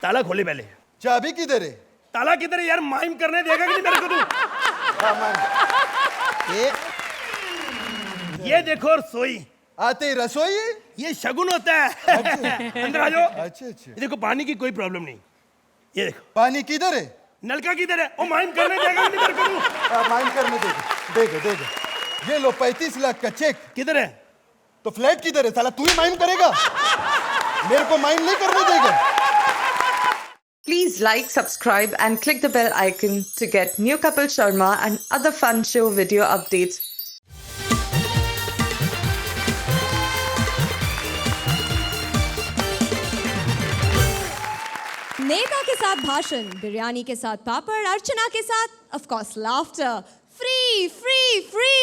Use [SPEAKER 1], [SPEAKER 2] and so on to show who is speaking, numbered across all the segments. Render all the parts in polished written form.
[SPEAKER 1] ताला खोले पहले।
[SPEAKER 2] चाबी किधर है?
[SPEAKER 1] ताला किधर है यार? माइम करने देगा कि नहीं मेरे को तू? ये देखो रसोई।
[SPEAKER 2] आते ही रसोई?
[SPEAKER 1] ये शगुन होता है। अंदर आ जाओ।
[SPEAKER 2] अच्छा अच्छा।
[SPEAKER 1] ये देखो पानी की कोई प्रॉब्लम नहीं। ये देखो
[SPEAKER 2] पानी किधर है?
[SPEAKER 1] नलका किधर है? ओ माइम करने देगा कि नहीं मेरे को तू?
[SPEAKER 2] माइंड करने देगा। ये लो 35 लाख का चेक।
[SPEAKER 1] किधर है?
[SPEAKER 2] तो फ्लैट किधर है? साला तू ही माइंड करेगा? मेरे को माइंड नहीं करने देगा।
[SPEAKER 3] Please like, subscribe and click the bell icon to get new Kapil Sharma and other fun show video updates.
[SPEAKER 4] नेता के साथ भाषण, बिरयानी के साथ पापड़, अर्चना के साथ of course laughter. Free free free.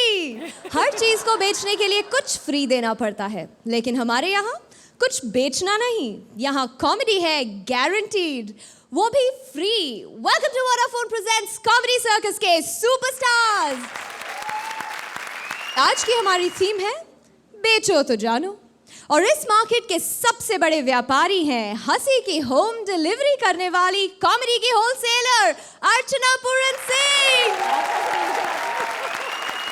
[SPEAKER 4] हर चीज को बेचने के लिए कुछ फ्री देना पड़ता है, लेकिन हमारे यहाँ कुछ बेचना नहीं, यहाँ कॉमेडी है गारंटीड, वो भी free. Welcome to Vodafone presents comedy circus के सुपरस्टार्स। आज की हमारी थीम है बेचो तो जानो, और इस मार्केट के सबसे बड़े व्यापारी हैं हंसी की होम डिलीवरी करने वाली कॉमेडी की होलसेलर अर्चना पूरन सिंह,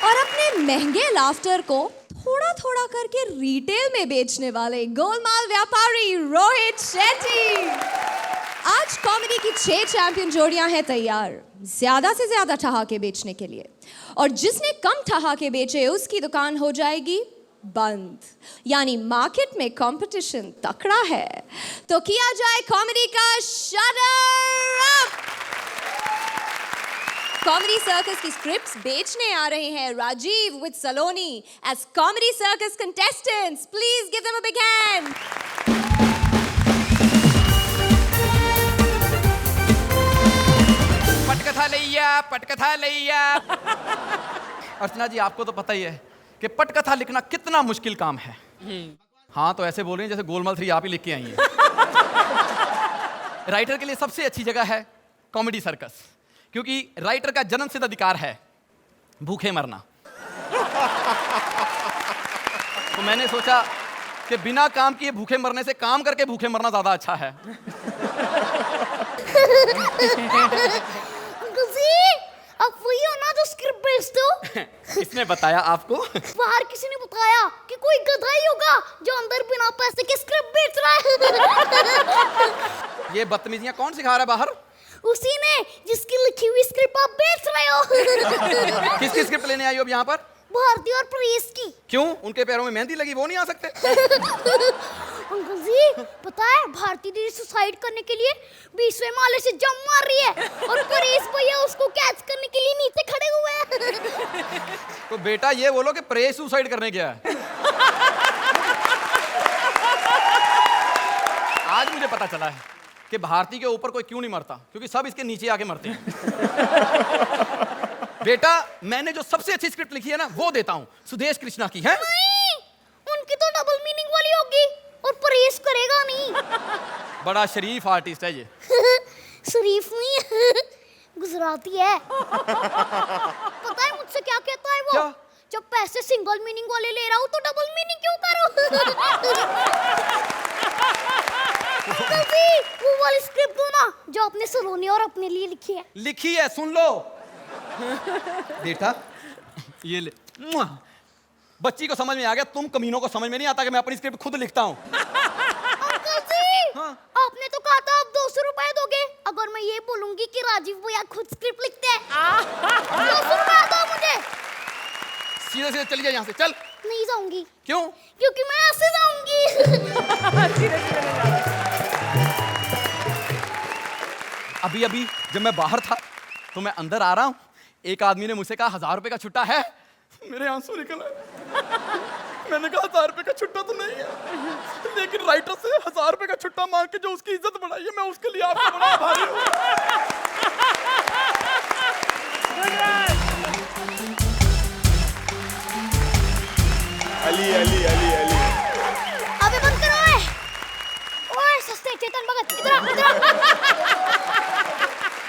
[SPEAKER 4] और अपने महंगे लाफ्टर को थोड़ा थोड़ा करके रिटेल में बेचने वाले गोलमाल व्यापारी रोहित शेट्टी। आज कॉमेडी की 6 चैंपियन जोड़ियां हैं तैयार ज्यादा से ज्यादा ठहाके बेचने के लिए, और जिसने कम ठहाके बेचे उसकी दुकान हो जाएगी बंद। यानी मार्केट में कंपटीशन तकड़ा है, तो किया जाए कॉमेडी का शटर अप। कॉमेडी सर्कस की स्क्रिप्ट्स बेचने आ रहे हैं Rajiv with Saloni as comedy circus contestants. Please give them a big hand.
[SPEAKER 5] पटकथा लैया। अर्चना जी, आपको तो पता ही है कि पटकथा लिखना कितना मुश्किल काम है। हाँ, तो ऐसे बोल रही हैं जैसे गोलमाल 3 आप ही लिख के आई हैं। राइटर के लिए सबसे अच्छी जगह है कॉमेडी सर्कस, क्योंकि राइटर का जन्मसिद्ध अधिकार है भूखे मरना। तो मैंने सोचा कि बिना काम किए भूखे मरने से काम करके भूखे मरना ज्यादा अच्छा है।
[SPEAKER 6] आप वही हो ना जो स्क्रिप्ट भेजते हो?
[SPEAKER 5] किसने बताया आपको?
[SPEAKER 6] बाहर किसी ने बताया कि कोई गधा ही होगा जो अंदर बिना पैसे के स्क्रिप्ट बेच रहा है।
[SPEAKER 5] ये बदतमीजियां कौन सिखा रहा है बाहर?
[SPEAKER 6] उसी ने जिसकी लिखी हुई स्क्रिप्ट आप बेच रहे हो।
[SPEAKER 5] किसकी स्क्रिप्ट लेने आई हो अब यहाँ पर?
[SPEAKER 6] भारती और परेश की।
[SPEAKER 5] क्यों? उनके पैरों में मेहंदी लगी, वो नहीं आ सकते?
[SPEAKER 6] अंकल जी, पता है भारती दीदी सुसाइड करने के लिए 20वें माले से जंप मार रही है, और परेश भैया उसको कैच करने के लिए नीचे खड़े हुए हैं।
[SPEAKER 5] तो बेटा ये बोलो कि परेश सुसाइड करने गया है। आज मुझे पता चला है कि भारती के ऊपर कोई क्यों नहीं मरता, क्योंकि सब इसके नीचे आके मरते हैं। बेटा, मैंने जो सबसे अच्छी स्क्रिप्ट लिखी है ना, वो देता हूँ, सुदेश कृष्णा की है।
[SPEAKER 6] नहीं, उनकी तो डबल मीनिंग वाली होगी, और परेश करेगा नहीं।
[SPEAKER 5] बड़ा शरीफ आर्टिस्ट है ये।
[SPEAKER 6] शरीफ नहीं, गुजराती है। पता है मुझसे क्या कहता है वो?
[SPEAKER 5] क्या?
[SPEAKER 6] जब पैसे सिंगल मीनिंग वाले ले रहा हूँ तो डबल मीनिंग क्यों करूँ? वो वाली स्क्रिप्ट दो ना जो आपने सलोनी और अपने लिए लिखी है।
[SPEAKER 5] लिखी है, सुन लो। बेटा ये ले। बच्ची को समझ में आ गया, तुम कमीनों को समझ में नहीं आता कि मैं अपनी स्क्रिप्ट खुद लिखता हूँ।
[SPEAKER 6] अंकल जी,
[SPEAKER 5] हाँ?
[SPEAKER 6] आपने तो कहा था आप 200 रुपए दोगे अगर मैं ये बोलूंगी कि राजीव भैया खुद स्क्रिप्ट लिखते हैं। 200 रुपए दो मुझे।
[SPEAKER 5] सीधे सीधे चली जा यहाँ से, चल।
[SPEAKER 6] नहीं जाऊंगी।
[SPEAKER 5] क्यों?
[SPEAKER 6] क्योंकि मैं ऐसे जाऊंगी।
[SPEAKER 5] अभी अभी जब मैं बाहर था तो मैं अंदर आ रहा हूँ, एक आदमी ने मुझसे कहा 1000 रुपए का छुट्टा है। मेरे आंसू निकल आए। मैंने कहा 1000 रुपए का छुट्टा तो नहीं है, लेकिन राइटर से 1000 रुपए का छुट्टा मांग के जो उसकी इज्जत बढ़ाई है, मैं उसके लिए आपका बड़ा आभारी हूँ।
[SPEAKER 2] अली अली अली अली।
[SPEAKER 6] अबे बंद करो। ओए सस्ते चेतन भगत, इधर आ।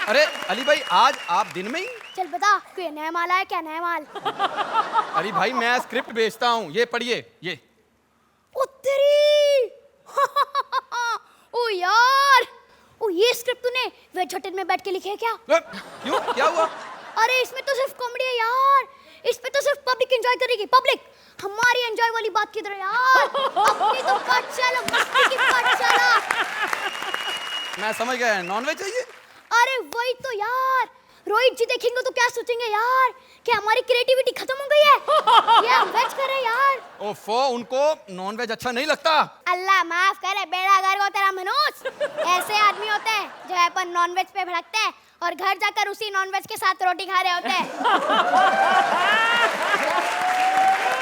[SPEAKER 5] अरे अली भाई, आज आप दिन में ही?
[SPEAKER 6] चल बता, कोई नया माल आया क्या? नया माल?
[SPEAKER 5] अरे भाई, मैं स्क्रिप्ट बेचता हूँ, ये पढ़िए ये।
[SPEAKER 6] ओ तेरी। ओ यार, स्क्रिप्ट तूने वेज होटल में बैठ के लिखे है क्या?
[SPEAKER 5] क्यों, क्या हुआ?
[SPEAKER 6] अरे इसमें तो सिर्फ कॉमेडी है यार, इसमें तो सिर्फ पब्लिक एंजॉय करेगी, पब्लिक। हमारी एंजॉय वाली बात किधर है यार? अपनी तो पाठशाला, मस्ती की पाठशाला।
[SPEAKER 5] मैं समझ गया, नॉनवेज चाहिए।
[SPEAKER 6] अरे वही तो यार, रोहित जी देखेंगे तो क्या सोचेंगे यार कि हमारी क्रिएटिविटी खत्म हो गई है, ये हम वेज कर रहे हैं यार।
[SPEAKER 5] ओफो, उनको नॉनवेज अच्छा नहीं लगता।
[SPEAKER 6] अल्लाह माफ करे, बेड़ा गर्क हो तेरा मनुष्य। ऐसे आदमी होते हैं जो अपन नॉनवेज पे भड़कते हैं और घर जाकर उसी नॉनवेज के साथ रोटी खा रहे होते हैं।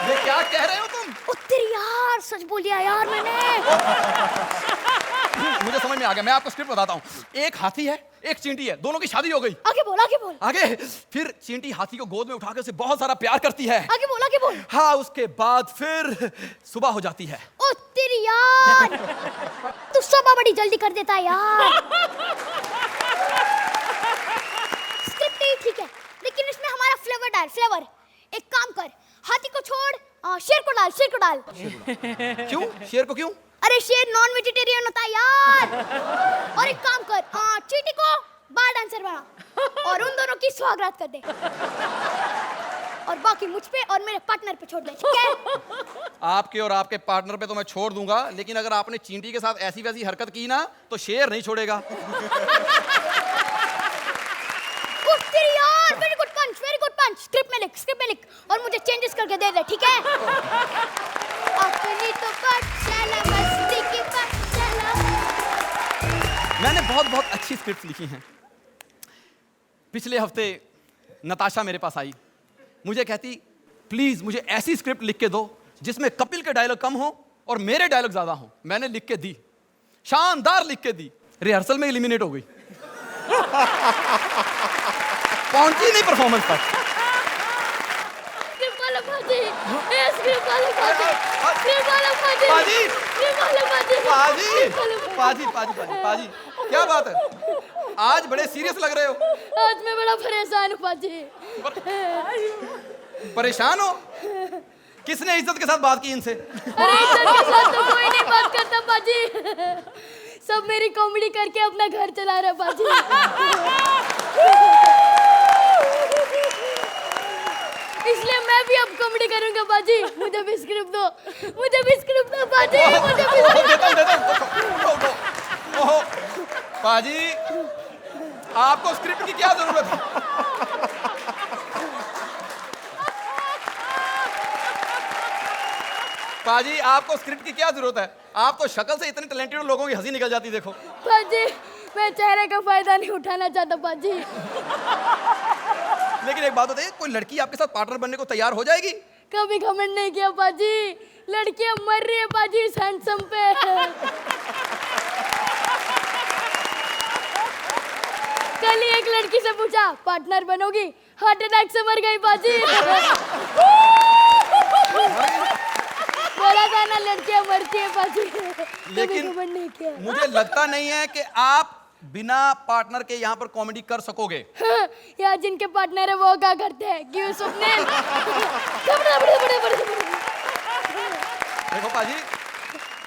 [SPEAKER 5] ये क्या कह रहे हो तुम?
[SPEAKER 6] उत्तर यार, सच बोल दिया यार मैंने।
[SPEAKER 5] मुझे समझ में आ गया, मैं आपको स्क्रिप्ट बताता हूँ। एक हाथी है, एक चींटी है, दोनों की शादी हो गई।
[SPEAKER 6] आगे बोल, आगे बोल।
[SPEAKER 5] आगे फिर चींटी हाथी को गोद में उठाकर उसे बहुत सारा प्यार करती है।
[SPEAKER 6] आगे बोल, आगे बोल।
[SPEAKER 5] हाँ, उसके बाद फिर सुबह हो जाती है।
[SPEAKER 6] उत्तर यार, तू सुबह बड़ी जल्दी कर देता है यार। स्क्रिप्ट ही ठीक है, लेकिन इसमें हमारा फ्लेवर डाल, फ्लेवर। एक काम कर, हाथी को छोड़, शेर को डाल, शेर को डाल।
[SPEAKER 5] क्यों? शेर को क्यों?
[SPEAKER 6] अरे शेर नॉन वेजिटेरियन होता है यार। और एक काम कर, चींटी को बार डांसर बना और उन दोनों की स्वागत कर दे, और बाकी मुझ पे और मेरे पार्टनर पे छोड़ दे, ठीक है?
[SPEAKER 5] आपके और आपके पार्टनर पे तो मैं छोड़ दूंगा, लेकिन अगर आपने चींटी के साथ ऐसी वैसी हरकत की ना तो शेर नहीं छोड़ेगा।
[SPEAKER 6] यार वेरी गुड पंच, वेरी गुड पंच। स्क्रिप्ट में लिख, स्क्रिप्ट में लिख, और मुझे चेंजेस करके दे दे, ठीक है? अपनी तो पाठशाला, मस्ती की पाठशाला।
[SPEAKER 5] मैंने बहुत बहुत अच्छी स्क्रिप्ट लिखी हैं। पिछले हफ्ते नताशा मेरे पास आई, मुझे कहती प्लीज मुझे ऐसी स्क्रिप्ट लिख के दो जिसमें कपिल के डायलॉग कम हो और मेरे डायलॉग ज्यादा हो। मैंने लिख के दी, शानदार लिख के दी, रिहर्सल में एलिमिनेट हो गई। पहुंची नहीं परफॉर्मेंस तक।
[SPEAKER 6] स्क्रिप्ट वाला बाजी, ए स्क्रिप्ट वाला बाजी, स्क्रिप्ट वाला बाजी,
[SPEAKER 5] बाजी,
[SPEAKER 6] स्क्रिप्ट वाला बाजी,
[SPEAKER 5] बाजी, बाजी, बाजी, क्या बात है? आज बड़े सीरियस लग रहे हो।
[SPEAKER 6] आज मैं बड़ा परेशान हूँ बाजी।
[SPEAKER 5] परेशान हो? किसने इज्जत के साथ बात की इनसे?
[SPEAKER 6] अरे इज्जत के साथ तो कोई नहीं बात करता बाजी, सब मेरी कॉमेडी करके अपना घर चला रहा बाजी। इसलिए मैं भी अब कॉमेडी करूंगा बाजी। मुझे भी स्क्रिप्ट दो, मुझे भी स्क्रिप्ट दो बाजी, मुझे भी
[SPEAKER 5] देता हूं। बाजी, आपको स्क्रिप्ट की क्या जरूरत है? बाजी, आपको स्क्रिप्ट की क्या जरूरत है? आप तो शक्ल से इतने टैलेंटेड लोगों की हंसी निकल जाती, देखो।
[SPEAKER 6] बाजी मैं चेहरे का फायदा नहीं उठाना चाहता बाजी।
[SPEAKER 5] लेकिन एक बात बताइए, कोई लड़की आपके साथ पार्टनर बनने को तैयार हो जाएगी?
[SPEAKER 6] कभी घमंड नहीं किया बाजी, लड़कियां मर रही है बाजी इस हैंडसम पे। कल ही एक लड़की से पूछा पार्टनर बनोगी, हार्ट अटैक से मर गई बाजी। बोला था ना लड़कियां मरती है बाजी।
[SPEAKER 5] लेकिन
[SPEAKER 6] घमंड नहीं किया।
[SPEAKER 5] मुझे लगता नहीं है कि आप बिना पार्टनर के यहाँ पर कॉमेडी कर सकोगे।
[SPEAKER 6] यार जिनके पार्टनर है वो क्या करते हैं? क्यों सुपने?
[SPEAKER 5] देखो पाजी,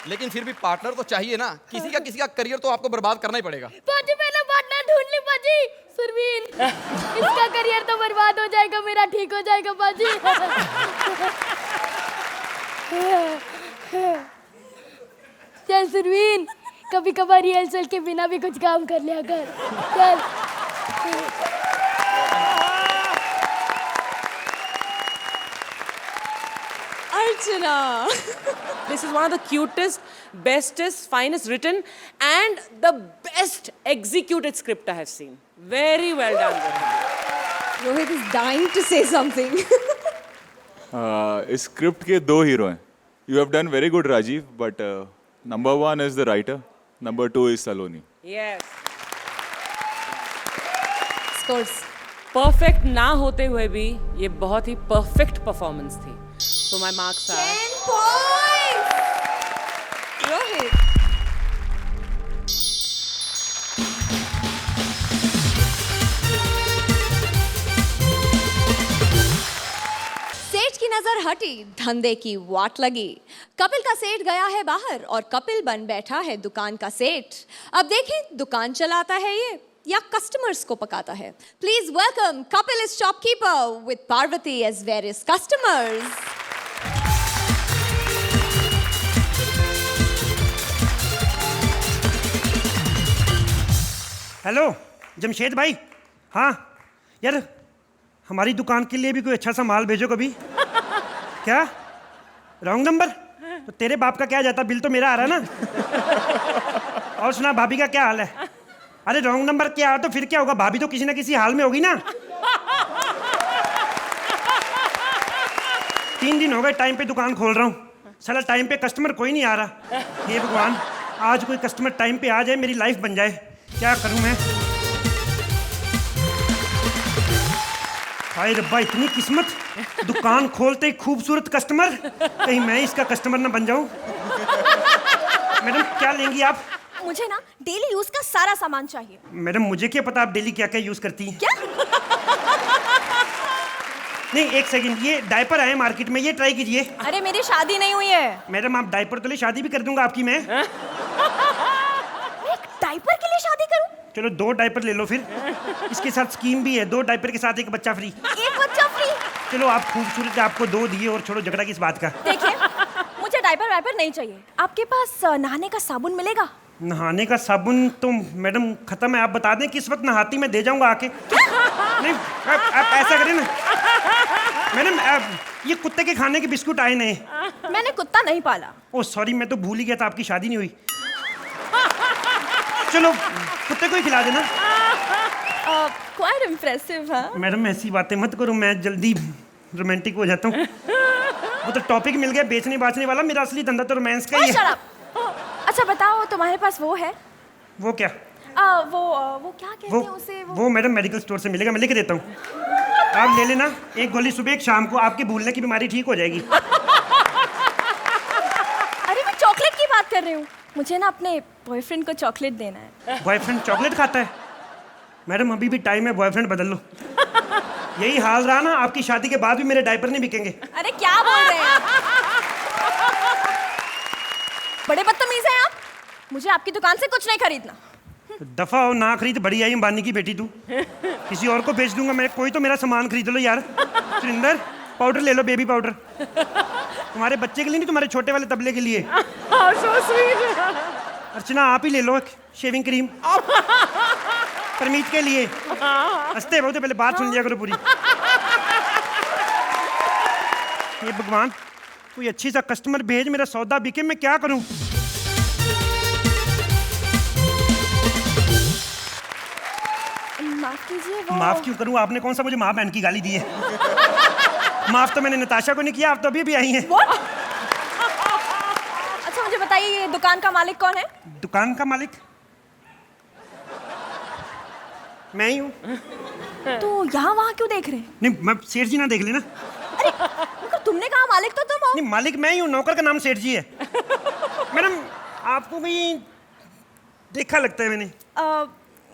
[SPEAKER 5] लेकिन फिर भी पार्टनर तो चाहिए ना, किसी का करियर तो आपको बर्बाद करना ही पड़ेगा।
[SPEAKER 6] बाजी मैंने पार्टनर ढूंढ ली बाजी। सुरवीन, इसका करियर तो बर्बाद हो जाएगा, मेरा ठीक हो जाएगा बाजी। चल सुरवीन, कभी कभार रिहर्सल के बिना भी कुछ काम कर लिया कर। चल।
[SPEAKER 7] Archana, this is one of the cutest, bestest, finest written and the best executed script I have seen. Very well done.
[SPEAKER 4] Rohit is dying to say something.
[SPEAKER 8] इस स्क्रिप्ट के दो हीरो हैं. You have done very good, Rajiv, but number one is the writer, number two is Saloni.
[SPEAKER 7] Yes.
[SPEAKER 4] Scores.
[SPEAKER 7] Perfect ना होते हुए भी ये बहुत ही perfect performance थी. So my marks are
[SPEAKER 4] 10 points. Rohit. सेठ की नजर हटी, धंधे की वाट लगी। कपिल का सेठ गया है बाहर और कपिल बन बैठा है दुकान का सेठ। अब देखें दुकान चलाता है ये या कस्टमर्स को पकाता है। Please welcome Kapil is shopkeeper with Parvati as various customers.
[SPEAKER 1] Hello Jamshed भाई। हाँ यार, हमारी दुकान के लिए भी कोई अच्छा सा माल भेजो कभी। क्या रॉन्ग नंबर? तो तेरे बाप का क्या जाता, बिल तो मेरा आ रहा है ना। और सुना, भाभी का क्या हाल है? अरे रॉन्ग नंबर क्या तो फिर क्या होगा, भाभी तो किसी ना किसी हाल में होगी ना। 3 दिन हो गए टाइम पे दुकान खोल रहा हूँ, साला टाइम पे कस्टमर कोई नहीं आ रहा। हे भगवान, आज कोई कस्टमर टाइम पे आ जाए, मेरी लाइफ बन जाए। क्या करूँ मैं? हाय रब्बा, इतनी किस्मत, दुकान खोलते ही खूबसूरत कस्टमर, कहीं मैं इसका कस्टमर ना बन जाऊं। मैडम क्या लेंगी आप?
[SPEAKER 6] मुझे ना डेली यूज का सारा सामान चाहिए।
[SPEAKER 1] मैडम मुझे क्या पता आप डेली क्या क्या यूज करती हैं।
[SPEAKER 6] क्या?
[SPEAKER 1] नहीं एक सेकंड, ये डायपर आए मार्केट में, ये ट्राई कीजिए।
[SPEAKER 6] अरे मेरी शादी नहीं हुई है।
[SPEAKER 1] मैडम आप डायपर तो ले, शादी भी कर दूंगा आपकी मैं।
[SPEAKER 6] एक डायपर के लिए शादी करूं?
[SPEAKER 1] चलो 2 डायपर ले लो फिर, इसके साथ स्कीम भी है, 2 डायपर के साथ 1 बच्चा फ्री।
[SPEAKER 6] एक बच्चा फ्री?
[SPEAKER 1] चलो आप खूबसूरत है, आपको 2 दिए, और छोड़ो झगड़ा किस बात का।
[SPEAKER 6] देखिए मुझे डायपर वायपर नहीं चाहिए। आपके पास नहाने का साबुन मिलेगा?
[SPEAKER 1] नहाने का साबुन तो मैडम खत्म है, आप बता दें किस वक्त नहाती, मैं दे जाऊंगा आके। नहीं आप ऐसा करें ना मैडम, ये कुत्ते के खाने के बिस्कुट आए नए।
[SPEAKER 6] मैंने कुत्ता नहीं पाला।
[SPEAKER 1] ओह सॉरी, मैं तो भूल ही गया था, आपकी शादी नहीं हुई। चलो कुत्ते को ही खिला देना।
[SPEAKER 6] Quite impressive. हाँ
[SPEAKER 1] मैडम ऐसी बातें मत करो, मैं जल्दी रोमांटिक हो जाता हूँ। वो तो टॉपिक मिल गया बेचने बाचने वाला, मेरा असली धंधा तो रोमांस का ही है।
[SPEAKER 6] अच्छा बताओ, तुम्हारे पास वो है?
[SPEAKER 1] वो क्या?
[SPEAKER 6] वो क्या कहते हैं उसे?
[SPEAKER 1] वो मैडम मेडिकल स्टोर से मिलेगा, मैं लिख देता हूँ, आप ले लेना। 1 गोली सुबह 1 शाम को, आपके भूलने की बीमारी ठीक हो जाएगी।
[SPEAKER 6] अरे मैं चॉकलेट की बात कर रही हूँ, मुझे ना अपने बॉयफ्रेंड को चॉकलेट देना है।
[SPEAKER 1] बॉयफ्रेंड चॉकलेट खाता है? मैडम अभी भी टाइम है, बॉयफ्रेंड बदल लो। यही हाल रहा ना, आपकी शादी के बाद भी मेरे डायपर नहीं बिकेंगे।
[SPEAKER 6] अरे क्या बोल रहे हैं आप? बड़े बदतमीज हैं आप। मुझे आपकी दुकान से कुछ नहीं खरीदना।
[SPEAKER 1] दफा हो, ना खरीद, बड़ी आई अंबानी की बेटी तू। किसी और को बेच दूंगा मैं, कोई तो मेरा सामान खरीद लो यार। सुरिंदर पाउडर ले लो, बेबी पाउडर। तुम्हारे बच्चे के लिए नहीं, तुम्हारे छोटे वाले तबले के लिए। अर्चना आप ही ले लो शेविंग क्रीम, परमीत के लिए। हंसते बहुत, पहले बात सुन लिया करो पूरी। ये भगवान, कोई अच्छी सा कस्टमर भेज, मेरा सौदा बिके, मैं क्या करूं?
[SPEAKER 6] माफ कीजिए।
[SPEAKER 1] माफ क्यों करूं? आपने कौन सा मुझे माँ बहन की गाली दी है? माफ तो मैंने नताशा को नहीं किया, आप तो अभी भी आई हैं।
[SPEAKER 6] अच्छा मुझे बताइए, ये दुकान का मालिक कौन है?
[SPEAKER 1] दुकान का मालिक मैं ही हूँ।
[SPEAKER 6] तो यहाँ वहाँ क्यों देख रहे हैं?
[SPEAKER 1] नहीं मैं सेठ जी ना देख लेना।
[SPEAKER 6] मगर तुमने कहा मालिक तो तुम हो।
[SPEAKER 1] नहीं मालिक मैं ही हूँ, नौकर का नाम सेठ जी है। मैडम आपको भी देखा लगता है मैंने।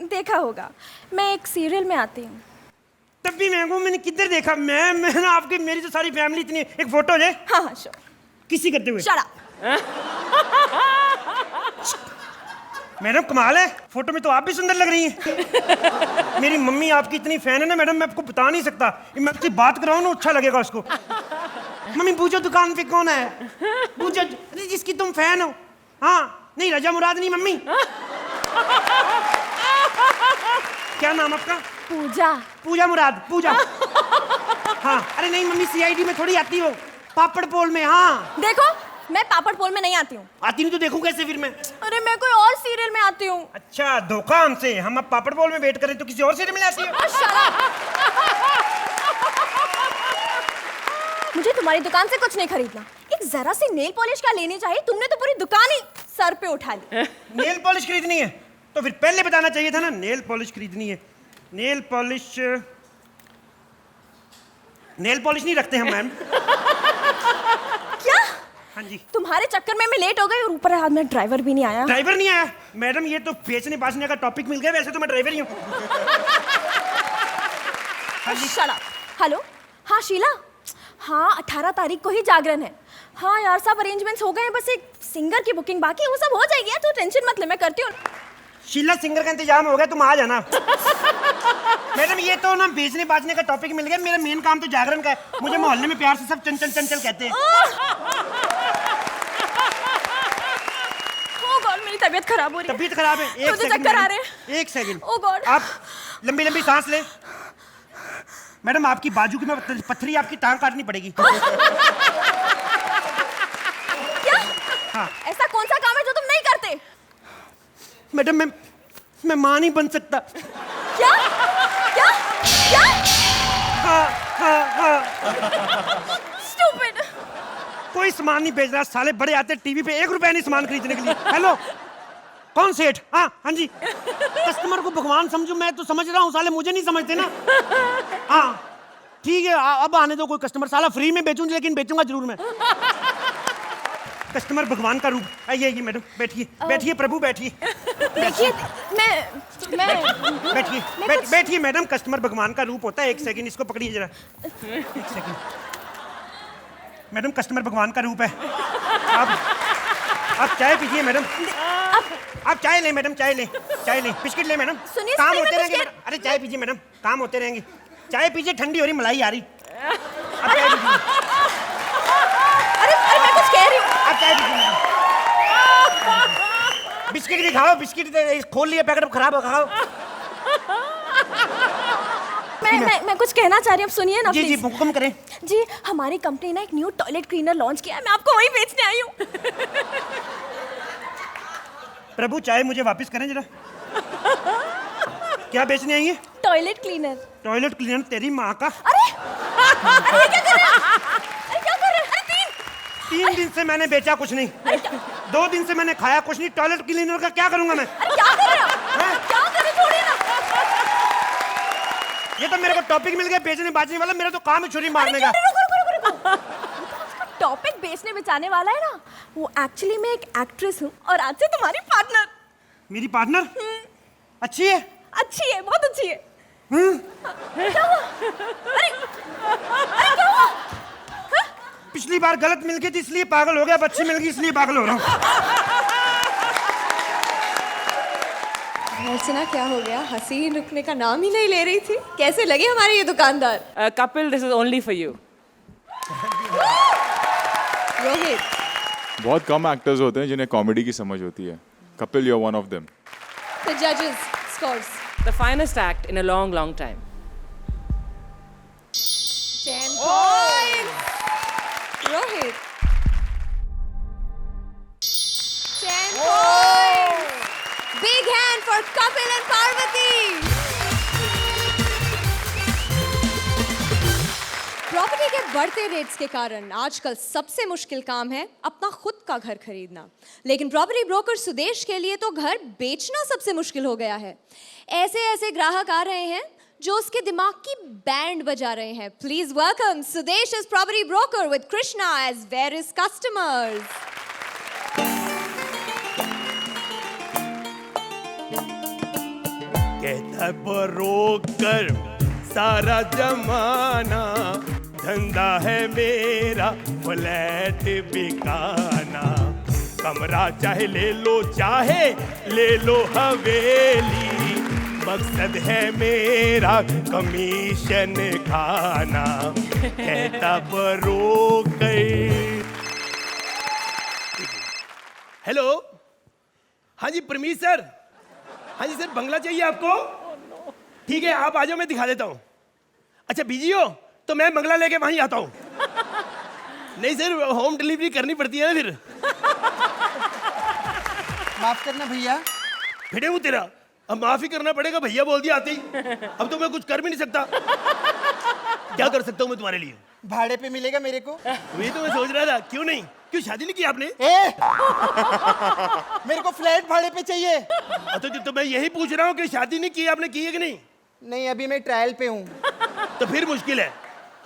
[SPEAKER 6] देखा होगा, मैं एक सीरियल में आती हूँ।
[SPEAKER 1] तब भी मैंने किधर देखा? मैं ना आपकी, मेरी तो सारी फैमिली इतनी। एक फोटो है?
[SPEAKER 6] हाँ हाँ श्योर।
[SPEAKER 1] किसी करते हुए?
[SPEAKER 6] Shut up.
[SPEAKER 1] मैडम कमाल है, फोटो में तो आप भी सुंदर लग रही हैं। मेरी मम्मी आपकी इतनी फैन है ना मैडम, मैं आपको बता नहीं सकता। मैं आपसे बात कराऊं ना, अच्छा लगेगा उसको। मम्मी पूछो दुकान पे कौन है, पूछो जिसकी तुम फैन हो। हाँ नहीं, रजा मुराद नहीं मम्मी। क्या नाम आपका?
[SPEAKER 6] पूजा।
[SPEAKER 1] पूजा मुराद, पूजा। हाँ अरे नहीं मम्मी, CID में थोड़ी आती हो, पापड़ पोल में। हाँ
[SPEAKER 6] देखो, मैं पापड़ पोल में नहीं आती हूँ।
[SPEAKER 1] आती नहीं तो देखूं कैसे फिर मैं?
[SPEAKER 6] अरे मैं कोई और सीरियल में आती हूँ।
[SPEAKER 1] अच्छा धोखा हमसे, हम अब पापड़ पोल में वेट करें तो किसी और सीरियल में आती है।
[SPEAKER 6] मुझे तुम्हारी दुकान से कुछ नहीं खरीदना। एक जरा सी नेल पॉलिश क्या लेनी चाहिए, तुमने तो पूरी दुकान ही सर पे उठा ली।
[SPEAKER 1] नेल पॉलिश खरीदनी है तो फिर पहले बताना चाहिए था ना, नेल पॉलिश खरीदनी है। नेल पॉलिश नहीं रखते हम मैम।
[SPEAKER 6] क्या?
[SPEAKER 1] हाँ जी।
[SPEAKER 6] तुम्हारे चक्कर में मैं लेट हो गई और ऊपर हाथ में ड्राइवर भी नहीं आया।
[SPEAKER 1] ड्राइवर नहीं आया? मैडम ये तो बेचने बाचने का टॉपिक मिल गया, वैसे तो मैं ड्राइवर ही हूँ। हाँ जी।
[SPEAKER 6] Shut up. हेलो, हाँ शीला,
[SPEAKER 9] हाँ 18 तारीख को ही जागरण है। हाँ यार सब अरेंजमेंट्स हो गए हैं, बस एक सिंगर की बुकिंग बाकी है, वो सब हो जाएगी यार, तू टेंशन मत ले, मैं करती हूँ।
[SPEAKER 1] शीला सिंगर का इंतजाम हो गया, तुम आ जाना। मैडम ये तो ना बेचने बाजने का टॉपिक मिल गया, मेरा मेन काम तो जागरण का है। मुझे मोहल्ले में प्यार से सब चंचल चंचल कहते हैं।
[SPEAKER 9] ओह गॉड मेरी तबीयत खराब हो रही है।
[SPEAKER 1] तबीयत खराब है? एक
[SPEAKER 9] मुझे
[SPEAKER 1] सेकंड
[SPEAKER 9] चक्कर आ रहे
[SPEAKER 1] मैडम,
[SPEAKER 9] हैं।
[SPEAKER 1] एक सेकंड।
[SPEAKER 9] ओह गॉड।
[SPEAKER 1] आप लंबी लंबी सांस ले। मैडम आपकी बाजू की में पत्थरी, आपकी टांग काटनी पड़ेगी।
[SPEAKER 9] क्या?
[SPEAKER 1] हाँ।
[SPEAKER 9] ऐसा कौन सा काम है जो तुम नहीं करते?
[SPEAKER 1] मैडम मैं मां नहीं बन सकता।
[SPEAKER 9] क्या? क्या? क्या?
[SPEAKER 1] हाँ।
[SPEAKER 9] Stupid.
[SPEAKER 1] कोई सामान नहीं बेच रहा, साले बड़े आते टीवी पे, 1 रुपया नहीं सामान खरीदने के लिए। हेलो कौन सेठ? हाँ हाँ जी। कस्टमर को भगवान समझू, मैं तो समझ रहा हूँ, साले मुझे नहीं समझते ना। हाँ ठीक है, अब आने दो कोई कस्टमर, साला फ्री में बेचूं लेकिन बेचूंगा जरूर मैं। कस्टमर भगवान का रूप। आइए मैडम, बैठिए बैठिए प्रभु, बैठिए।
[SPEAKER 9] देखिए मैं
[SPEAKER 1] बैठिए बैठिए मैडम, कस्टमर भगवान का रूप होता है। 1 सेकंड इसको पकड़िए जरा, 1 सेकंड। मैडम कस्टमर भगवान का रूप है। आप चाय पीजिए मैडम, आप चाय लें मैडम, चाय लें बिस्किट लें मैडम।
[SPEAKER 9] सुनिए,
[SPEAKER 1] काम
[SPEAKER 9] सुनिए,
[SPEAKER 1] होते
[SPEAKER 9] मैं
[SPEAKER 1] रहेंगे
[SPEAKER 9] कुछ
[SPEAKER 1] मैडम। अरे चाय पीजिए मैडम, काम होते रहेंगे। चाय पीजिए, ठंडी हो रही, मलाई आ रही। आप चाय पीजिए।
[SPEAKER 9] अरे मैं कुछ कह रही हूँ।
[SPEAKER 1] आप चाय पीजिए मैडम। बिस्किट भी खाओ, बिस्किट खोल लिया पैकेट, खराब हो खाओ।
[SPEAKER 9] मैं कुछ कहना चाह रही हूँ, सुनिए ना
[SPEAKER 1] जी जी
[SPEAKER 9] प्लीज।
[SPEAKER 1] हुक्म करें।
[SPEAKER 9] जी हमारी कंपनी ने एक न्यू टॉयलेट क्लीनर लॉन्च किया है, मैं आपको वही बेचने आई हूँ।
[SPEAKER 1] प्रभु चाय मुझे वापस करें जरा। क्या बेचने आई है?
[SPEAKER 9] Toilet cleaner.
[SPEAKER 1] टॉयलेट क्लीनर तेरी माँ का।
[SPEAKER 9] अरे ये क्या कर रहे हैं? अरे क्या कर रहे हैं? अरे
[SPEAKER 1] 3 दिन से मैंने बेचा कुछ नहीं, 2 दिन से मैंने खाया कुछ नहीं। टॉयलेट क्लीनर का क्या करूंगा मैं?
[SPEAKER 9] अरे क्या कर रहे हो? क्या कर रहे हो? छोड़िए ना।
[SPEAKER 1] ये तो मेरे को टॉपिक मिल गया बेचने बाजने वाला, मेरा तो काम है छुरी मारने का।
[SPEAKER 9] रुको। टॉपिक बेचने बेचाने वाला है ना, वो एक्चुअली मैं एक एक्ट्रेस हूँ और आज से तुम्हारी पार्टनर।
[SPEAKER 1] मेरी पार्टनर? अच्छी है?
[SPEAKER 9] अच्छी है, बहुत अच्छी है।
[SPEAKER 1] क्या
[SPEAKER 9] हुआ? अरे क्या हुआ?
[SPEAKER 1] पिछली बार गलत मिल गई थी इसलिए पागल हो गया, अब अच्छी मिल गई इसलिए पागल हो रहा हूँ।
[SPEAKER 4] अर्चना क्या हो गया? हंसी रुकने का नाम ही नहीं ले रही थी। कैसे लगे हमारे ये दुकानदार?
[SPEAKER 7] Kapil, this is only for you.
[SPEAKER 4] Rohit,
[SPEAKER 8] बहुत कम एक्टर्स होते हैं जिन्हें कॉमेडी की समझ होती है। Kapil, you are one of them.
[SPEAKER 4] the judges scores
[SPEAKER 7] The finest act in a long, long time.
[SPEAKER 4] 10 points. Rohit, 10 points. Big hand for Kapil and Parvati. Property के बढ़ते रेट्स के कारण आजकल सबसे मुश्किल काम है अपना खुद का घर खरीदना। लेकिन प्रॉपर्टी ब्रोकर सुदेश के लिए तो घर बेचना सबसे मुश्किल हो गया है। ऐसे ऐसे ग्राहक आ रहे हैं जो उसके दिमाग की बैंड बजा रहे हैं। Please welcome Sudesh as property broker with Krishna as various customers.
[SPEAKER 10] कहता ब्रोकर सारा जमाना, धंधा है मेरा फ्लैट बिकाना। कमरा चाहे ले लो हवेली, मकसद है मेरा कमीशन खाना। कहता ब्रोकर। हेलो, हाँ जी परमीश सर। हाँ जी सर, बंगला चाहिए आपको? ठीक है, आप आ जाओ, मैं दिखा देता हूँ। अच्छा बिजी हो तो मैं बंगला लेके वहीं आता हूँ। नहीं सर, होम डिलीवरी करनी पड़ती है ना फिर।
[SPEAKER 2] माफ करना भैया।
[SPEAKER 10] फिटे हूँ तेरा, अब माफ ही करना पड़ेगा, भैया बोल दिया आते ही। अब तो मैं कुछ कर भी नहीं सकता। क्या कर सकता हूँ मैं तुम्हारे लिए?
[SPEAKER 2] भाड़े पे मिलेगा मेरे को?
[SPEAKER 10] वही तो मैं सोच रहा था, क्यों नहीं? क्यों शादी नहीं की आपने?
[SPEAKER 2] मेरे को फ्लैट भाड़े पे चाहिए।
[SPEAKER 10] तो मैं यही पूछ रहा हूँ कि शादी नहीं की आपने, की है कि नहीं?
[SPEAKER 2] नहीं, अभी मैं ट्रायल पे हूँ।
[SPEAKER 10] तो फिर मुश्किल है,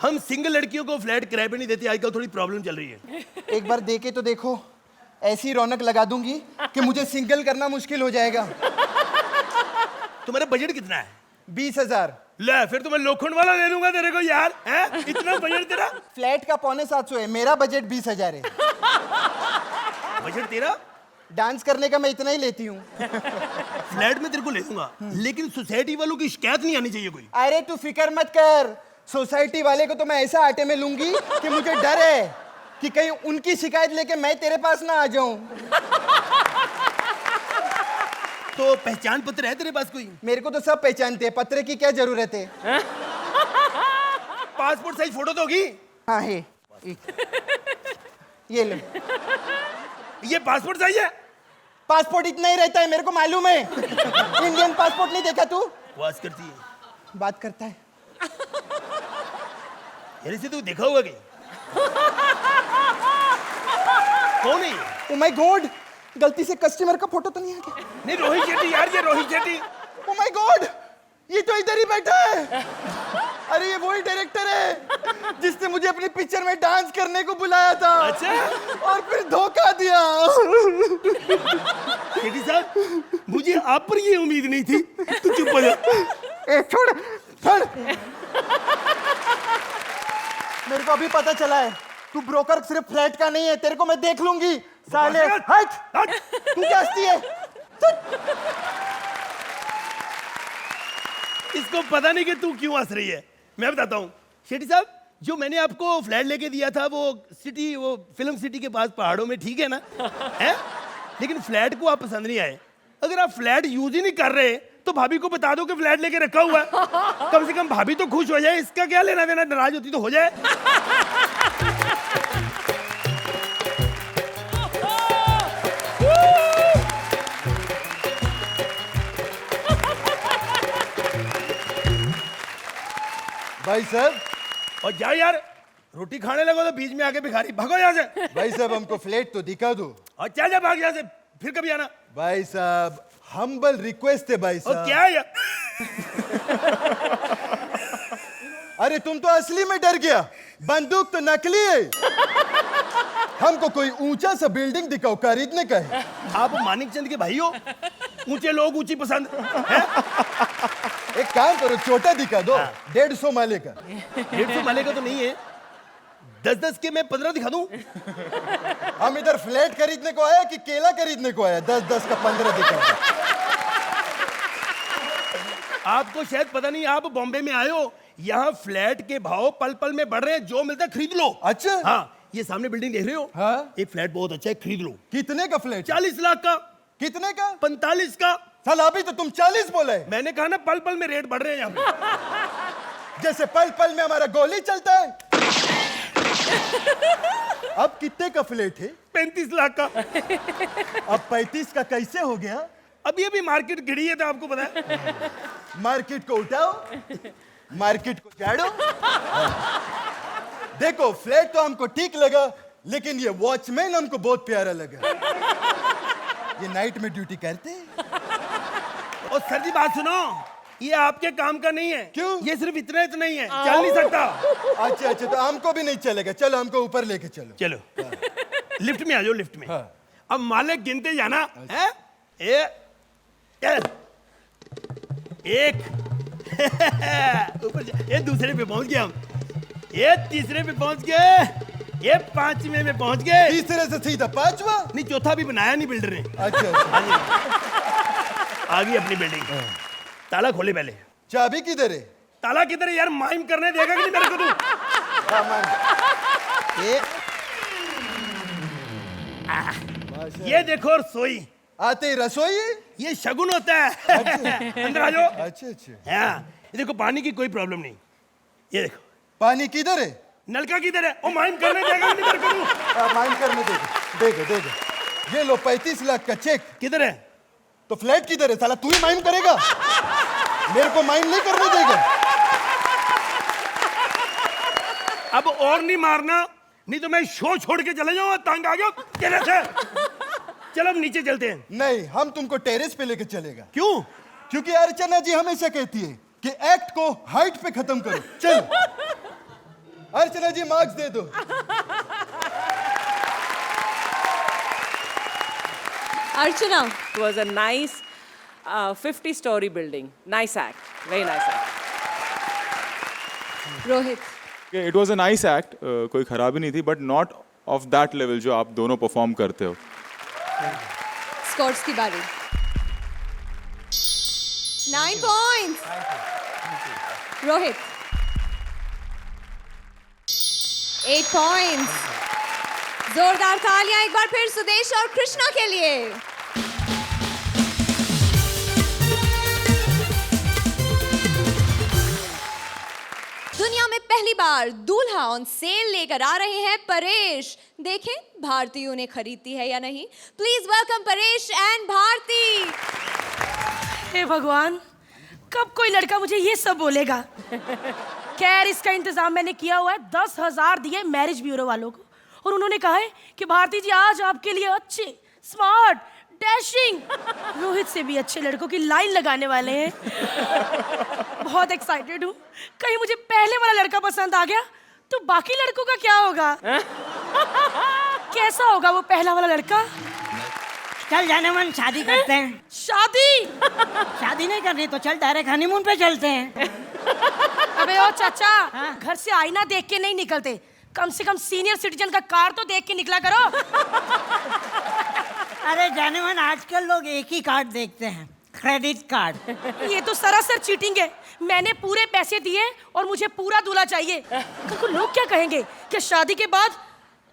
[SPEAKER 10] हम सिंगल लड़कियों को फ्लैट किराए पे नहीं देते, आजकल थोड़ी प्रॉब्लम चल रही है।
[SPEAKER 2] एक बार देके तो देखो, ऐसी रौनक लगा दूंगी कि मुझे सिंगल करना मुश्किल हो जाएगा।
[SPEAKER 10] तुम्हारा बजट कितना है?
[SPEAKER 2] 20,000।
[SPEAKER 10] ले फिर तो मैं लोखंड वाला ले लूंगा तेरे को यार, हैं? इतना बजट तेरा?
[SPEAKER 2] फ्लैट का 750 है, मेरा बजट 20,000 है।
[SPEAKER 10] बजट तेरा?
[SPEAKER 2] डांस करने का मैं इतना ही लेती हूँ।
[SPEAKER 10] फ्लैट में तेरे को ले दूंगा, लेकिन सोसाइटी वालों की शिकायत नहीं आनी चाहिए कोई।
[SPEAKER 2] अरे तू फिक्र मत कर, सोसाइटी वाले को तो मैं ऐसा आटे में लूंगी कि मुझे डर है कि कहीं उनकी शिकायत लेके मैं तेरे पास ना आ जाऊं।
[SPEAKER 10] तो पहचान पत्र है तेरे पास कोई?
[SPEAKER 2] मेरे को तो सब पहचानते हैं, पत्र की क्या जरूरत है?
[SPEAKER 10] पासपोर्ट साइज फोटो तो होगी?
[SPEAKER 2] हाँ है, ये लो।
[SPEAKER 10] ये पासपोर्ट साइज है?
[SPEAKER 2] पासपोर्ट इतना ही रहता है, मेरे को मालूम है। इंडियन पासपोर्ट नहीं देखा तू?
[SPEAKER 10] वास करती है,
[SPEAKER 2] बात करता है।
[SPEAKER 10] यार इसे तू देखा होगा कहीं? कौन है?
[SPEAKER 2] ओ माय गॉड, गलती से कस्टमर का फोटो तो नहीं आ गया?
[SPEAKER 10] नहीं रोहित शेट्टी यार, ये Rohit Shetty.
[SPEAKER 2] Oh my God, ये तो इधर ही बैठा है। अरे ये वही डायरेक्टर है जिसने मुझे अपनी पिक्चर में डांस करने को बुलाया था।
[SPEAKER 10] अच्छा?
[SPEAKER 2] और फिर धोखा दिया।
[SPEAKER 10] शेट्टी साहब, मुझे आप पर ये उम्मीद नहीं थी। तू चुप हो जा।
[SPEAKER 2] ए छोड़ छोड़। मेरे को अभी पता चला है तू ब्रोकर सिर्फ फ्लैट का नहीं है, तेरे को मैं देख लूंगी। साले हट। तू क्या हंसती है?
[SPEAKER 10] इसको पता नहीं कि तू क्यों हंस रही है। मैं बताता हूँ शेट्टी साहब, जो मैंने आपको फ्लैट लेके दिया था वो सिटी, वो फिल्म सिटी के पास पहाड़ों में, ठीक है ना? है? लेकिन फ्लैट को आप पसंद नहीं आए। अगर आप फ्लैट यूज ही नहीं कर रहे तो भाभी को बता दो कि फ्लैट लेके रखा हुआ है। कम से कम भाभी तो खुश हो जाए, इसका क्या लेना देना, नाराज होती तो हो जाए।
[SPEAKER 2] भाई साहब,
[SPEAKER 10] और जा यार, रोटी खाने लगो तो बीच में आके भिखारी, भागो यहाँ से।
[SPEAKER 2] भाई साहब हमको फ्लैट तो दिखा दो।
[SPEAKER 10] और चल जा, भाग यहाँ से, फिर कभी आना।
[SPEAKER 2] भाई साहब हम्बल रिक्वेस्ट है भाई
[SPEAKER 10] और
[SPEAKER 2] साहब।
[SPEAKER 10] क्या है यार?
[SPEAKER 2] अरे तुम तो असली में डर गया, बंदूक तो नकली है। हमको कोई ऊंचा सा बिल्डिंग दिखाओ, खरीदने का है।
[SPEAKER 10] आप मानिक चंद के भाई हो? ऊंचे लोग ऊंची पसंद है?
[SPEAKER 2] एक काम करो, छोटा दिखा दो। 150 माले का।
[SPEAKER 10] 150 माले का तो नहीं है, 10-10 के मैं 15 दिखा दूं?
[SPEAKER 2] हम इधर फ्लैट खरीदने को आया कि केला खरीदने को आया? 10-10 का 15 दिखा।
[SPEAKER 10] आपको शायद पता नहीं, आप बॉम्बे में आए हो, यहाँ फ्लैट के भाव पल पल में बढ़ रहे हैं, जो मिलता है खरीद लो।
[SPEAKER 2] अच्छा?
[SPEAKER 10] हाँ, ये सामने बिल्डिंग देख रहे हो?
[SPEAKER 2] हाँ।
[SPEAKER 10] एक फ्लैट बहुत अच्छा है, खरीद लो।
[SPEAKER 2] कितने का फ्लैट?
[SPEAKER 10] 40 लाख का।
[SPEAKER 2] कितने का?
[SPEAKER 10] 45 का।
[SPEAKER 2] साला अभी तो तुम 40 बोले।
[SPEAKER 10] मैंने कहा ना, पल पल में रेट बढ़ रहे हैं यहाँ पे।
[SPEAKER 2] जैसे पल पल में हमारा गोली चलता है। अब कितने का फ्लैट है?
[SPEAKER 10] 35 लाख का।
[SPEAKER 2] अब 35 का कैसे हो गया?
[SPEAKER 10] अभी अभी मार्केट गिरी है, तो आपको पता है।
[SPEAKER 2] मार्केट को उठाओ, मार्केट को झाड़ो। देखो फ्लैट तो हमको ठीक लगा, लेकिन ये वॉचमैन हमको बहुत प्यारा लगा। ये नाइट में ड्यूटी करते हैं।
[SPEAKER 10] और सर जी बात सुनो, ये आपके काम का नहीं है।
[SPEAKER 2] क्यों?
[SPEAKER 10] ये सिर्फ इतना इतना ही है, चल नहीं सकता।
[SPEAKER 2] अच्छा अच्छा, तो हमको भी नहीं चलेगा। चलो हमको ऊपर लेके चलो।
[SPEAKER 10] चलो लिफ्ट में आ जाओ, लिफ्ट में।
[SPEAKER 2] हाँ।
[SPEAKER 10] अब मालिक गिनते जाना है। एक ऊपर ये दूसरे पे पहुंच गए हम, ये तीसरे पे पहुंच गए, ये 5वें में पहुंच गए।
[SPEAKER 2] तीसरे से सीधा 5वां?
[SPEAKER 10] नहीं, चौथा भी बनाया नहीं बिल्डर ने।
[SPEAKER 2] अच्छा अच्छा।
[SPEAKER 10] आ गई अपनी बिल्डिंग। ताला खोले पहले।
[SPEAKER 2] चाबी किधर है?
[SPEAKER 10] ताला किधर है यार? माइम करने देगा कि नहीं मेरे को तू? ये देखो रसोई।
[SPEAKER 2] आते ही रसोई?
[SPEAKER 10] ये शगुन होता है। अंदर आ जाओ।
[SPEAKER 2] अच्छा अच्छा।
[SPEAKER 10] हाँ, ये देखो पानी की कोई प्रॉब्लम नहीं। ये देखो
[SPEAKER 2] पानी किधर है?
[SPEAKER 10] नलका किधर है? ओ माइम करने देगा कि नहीं मेरे को तू?
[SPEAKER 2] माइंड करने देगा। देगा देगा। ये लो 35 लाख का चेक।
[SPEAKER 10] किधर है?
[SPEAKER 2] तो फ्लैट किधर है? साला तू ही माइंड करेगा, मेरे को माइंड नहीं करने देगा।
[SPEAKER 10] अब और नहीं मारना, नहीं तो मैं शो छोड़ के चले जाऊंगा। तंग आ गया तेरे से। चलो अब नीचे चलते हैं।
[SPEAKER 2] नहीं, हम तुमको टेरेस पे लेके चलेगा।
[SPEAKER 10] क्यों?
[SPEAKER 2] क्योंकि अर्चना जी हमेशा कहती है कि एक्ट को हाइट पे खत्म करो। चल अर्चना जी मार्क्स दे दो।
[SPEAKER 4] Archana,
[SPEAKER 7] It was a nice 50-story building. Nice act. Very nice act.
[SPEAKER 4] Rohit
[SPEAKER 8] it was a nice act, कोई खराबी नहीं थी, but not of that level जो आप दोनों परफॉर्म करते हो.
[SPEAKER 4] स्कोर्स की बारी. 9 पॉइंट्स. रोहित 8 पॉइंट्स. जोरदार तालियां एक बार फिर सुदेश और कृष्णा के लिए. दुनिया में पहली बार दूल्हा ऑन सेल लेकर आ रहे हैं परेश. देखें भारती उन्हें खरीदती है या नहीं. Please welcome Paresh and Bharti.
[SPEAKER 9] हे भगवान, कब कोई लड़का मुझे ये सब बोलेगा. खैर, इसका इंतजाम मैंने किया हुआ है. 10,000 दिए मैरिज ब्यूरो वालों को और उन्होंने कहा है कि भारती जी आज आपके लिए अच्छे, स्मार्ट, डैशिंग, रोहित से भी अच्छे लड़कों की लाइन लगाने वाले हैं. बहुत एक्साइटेड हूँ. कहीं मुझे पहले वाला लड़का पसंद आ गया तो बाकी लड़कों का क्या होगा. कैसा होगा वो पहला वाला लड़का.
[SPEAKER 11] चल जाने मन, शादी करते हैं.
[SPEAKER 9] शादी
[SPEAKER 11] नहीं करनी तो चल डायरेक्ट हनीमून पे चलते हैं.
[SPEAKER 9] अबे ओ चाचा, घर से आईना देख के नहीं निकलते. कम से कम सीनियर सिटीजन का कार तो देख के निकला करो.
[SPEAKER 11] अरे जाने मन, आजकल लोग एक ही कार्ड देखते हैं, क्रेडिट कार्ड.
[SPEAKER 9] ये तो सरासर चीटिंग है. मैंने पूरे पैसे दिए और मुझे पूरा दूल्हा चाहिए. कल को लोग क्या कहेंगे कि शादी के बाद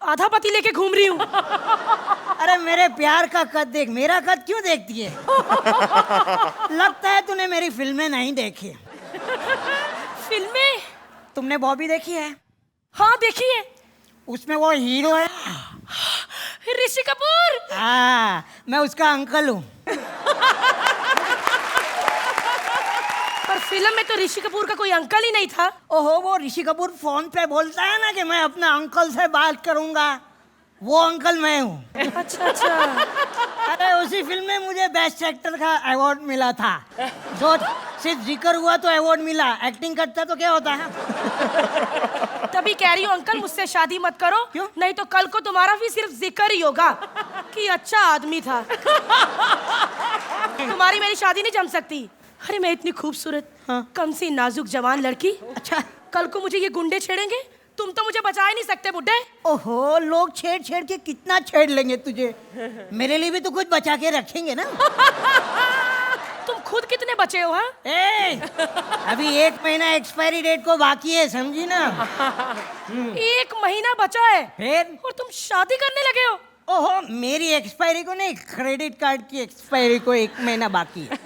[SPEAKER 9] आधा पति लेके घूम रही हूँ.
[SPEAKER 11] अरे मेरे प्यार का कद देख, मेरा कद क्यों देखती है. लगता है तूने मेरी फिल्में नहीं देखी.
[SPEAKER 9] फिल्में?
[SPEAKER 11] तुमने बॉबी देखी है?
[SPEAKER 9] हाँ देखी है.
[SPEAKER 11] उसमें वो हीरो है
[SPEAKER 9] ऋषि कपूर.
[SPEAKER 11] हाँ, मैं उसका अंकल हूँ.
[SPEAKER 9] पर फिल्म में तो ऋषि कपूर का कोई अंकल ही नहीं था.
[SPEAKER 11] ओहो, वो ऋषि कपूर फोन पे बोलता है ना कि मैं अपने अंकल से बात करूंगा, वो अंकल मैं हूँ.
[SPEAKER 9] अच्छा अच्छा.
[SPEAKER 11] अरे उसी फिल्म में मुझे बेस्ट एक्टर का अवार्ड मिला था. जो सिर्फ जिक्र हुआ तो अवार्ड मिला, एक्टिंग करता तो क्या होता है.
[SPEAKER 9] तभी कह रही हूँ अंकल, मुझसे शादी मत करो.
[SPEAKER 11] क्यों?
[SPEAKER 9] नहीं तो कल को तुम्हारा भी सिर्फ जिक्र ही होगा कि अच्छा आदमी था. तुम्हारी मेरी शादी नहीं जम सकती. अरे मैं इतनी खूबसूरत, कम सी नाजुक जवान लड़की.
[SPEAKER 11] अच्छा,
[SPEAKER 9] कल को मुझे ये गुंडे छेड़ेंगे, तुम तो मुझे बचा ही नहीं सकते बुड्ढे.
[SPEAKER 11] ओहो, लोग छेड़ छेड़ के कितना छेड़ लेंगे तुझे. मेरे लिए भी तो कुछ बचा के रखेंगे ना.
[SPEAKER 9] तुम खुद कितने बचे हो. हाँ,
[SPEAKER 11] अभी 1 महीना एक्सपायरी डेट को बाकी है, समझी ना.
[SPEAKER 9] 1 महीना बचा है
[SPEAKER 11] फिर
[SPEAKER 9] और तुम शादी करने लगे हो.
[SPEAKER 11] ओहो, मेरी एक्सपायरी को नहीं, क्रेडिट कार्ड की एक्सपायरी को 1 महीना बाकी है.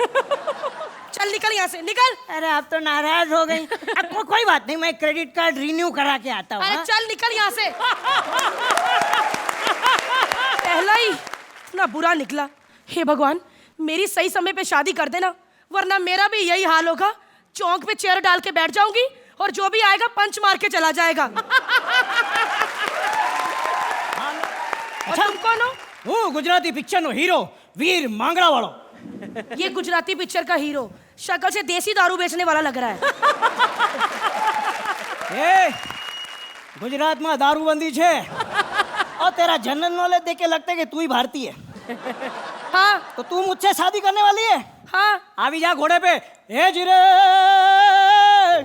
[SPEAKER 9] चल निकल यहाँ से, निकल.
[SPEAKER 11] अरे आप तो नाराज हो गई. अब कोई बात नहीं, मैं क्रेडिट कार्ड रिन्यू करा के आता हूँ.
[SPEAKER 9] अरे चल निकल यहाँ से. पहला ही इतना बुरा निकला. हे भगवान, मेरी सही समय पे शादी कर देना, वरना मेरा भी यही हाल होगा. चौक पे चेयर डाल के बैठ जाऊंगी और जो भी आएगा पंच मार के चला जाएगा.
[SPEAKER 11] अच्छा,
[SPEAKER 9] तुम कौन हो?
[SPEAKER 11] वो गुजराती पिक्चर नो हीरो वीर मांगड़ा वालो.
[SPEAKER 9] ये गुजराती पिक्चर का हीरो शक्ल से देसी दारू बेचने वाला लग रहा है.
[SPEAKER 11] गुजरात में दारूबंदी छे और तेरा जनरल नॉलेज देख के लगता है कि तू ही भारतीय है.
[SPEAKER 9] हाँ,
[SPEAKER 11] तो तू मुझसे शादी करने वाली है.
[SPEAKER 9] हाँ.
[SPEAKER 11] अभी जा घोड़े पे. ए जिरे.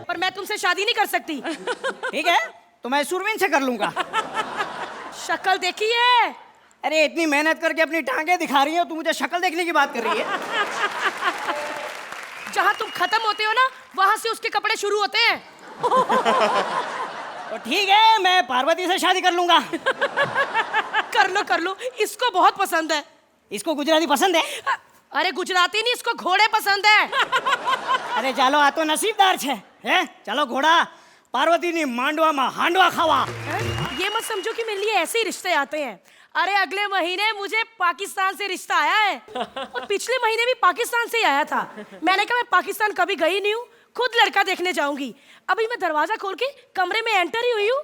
[SPEAKER 9] पर मैं तुमसे शादी नहीं कर सकती.
[SPEAKER 11] ठीक है, तो मैं सुरवीन से कर लूंगा.
[SPEAKER 9] शक्ल देखी है.
[SPEAKER 11] अरे इतनी मेहनत करके अपनी टांगे दिखा रही है, तू मुझे शक्ल देखने की बात कर रही है.
[SPEAKER 9] जहाँ तुम खत्म होते हो ना, वहाँ से उसके कपड़े शुरू होते हैं.
[SPEAKER 11] तो ठीक है, मैं पार्वती से शादी कर लूंगा.
[SPEAKER 9] कर लो. इसको बहुत पसंद है.
[SPEAKER 11] इसको गुजराती पसंद है.
[SPEAKER 9] अरे गुजराती नहीं, इसको घोड़े पसंद है.
[SPEAKER 11] अरे चलो, आ तो नसीबदार छे. हैं, चलो घोड़ा पार्वती ने मांडवा में हांडवा खावा.
[SPEAKER 9] ये मत समझो कि मेरे लिए ऐसे ही रिश्ते आते हैं. अरे अगले महीने मुझे पाकिस्तान से रिश्ता आया है और पिछले महीने भी पाकिस्तान से ही आया था. मैंने कहा मैं पाकिस्तान कभी गई नहीं हूँ, खुद लड़का देखने जाऊंगी. अभी मैं दरवाजा खोल के कमरे में एंटर ही हुई हूँ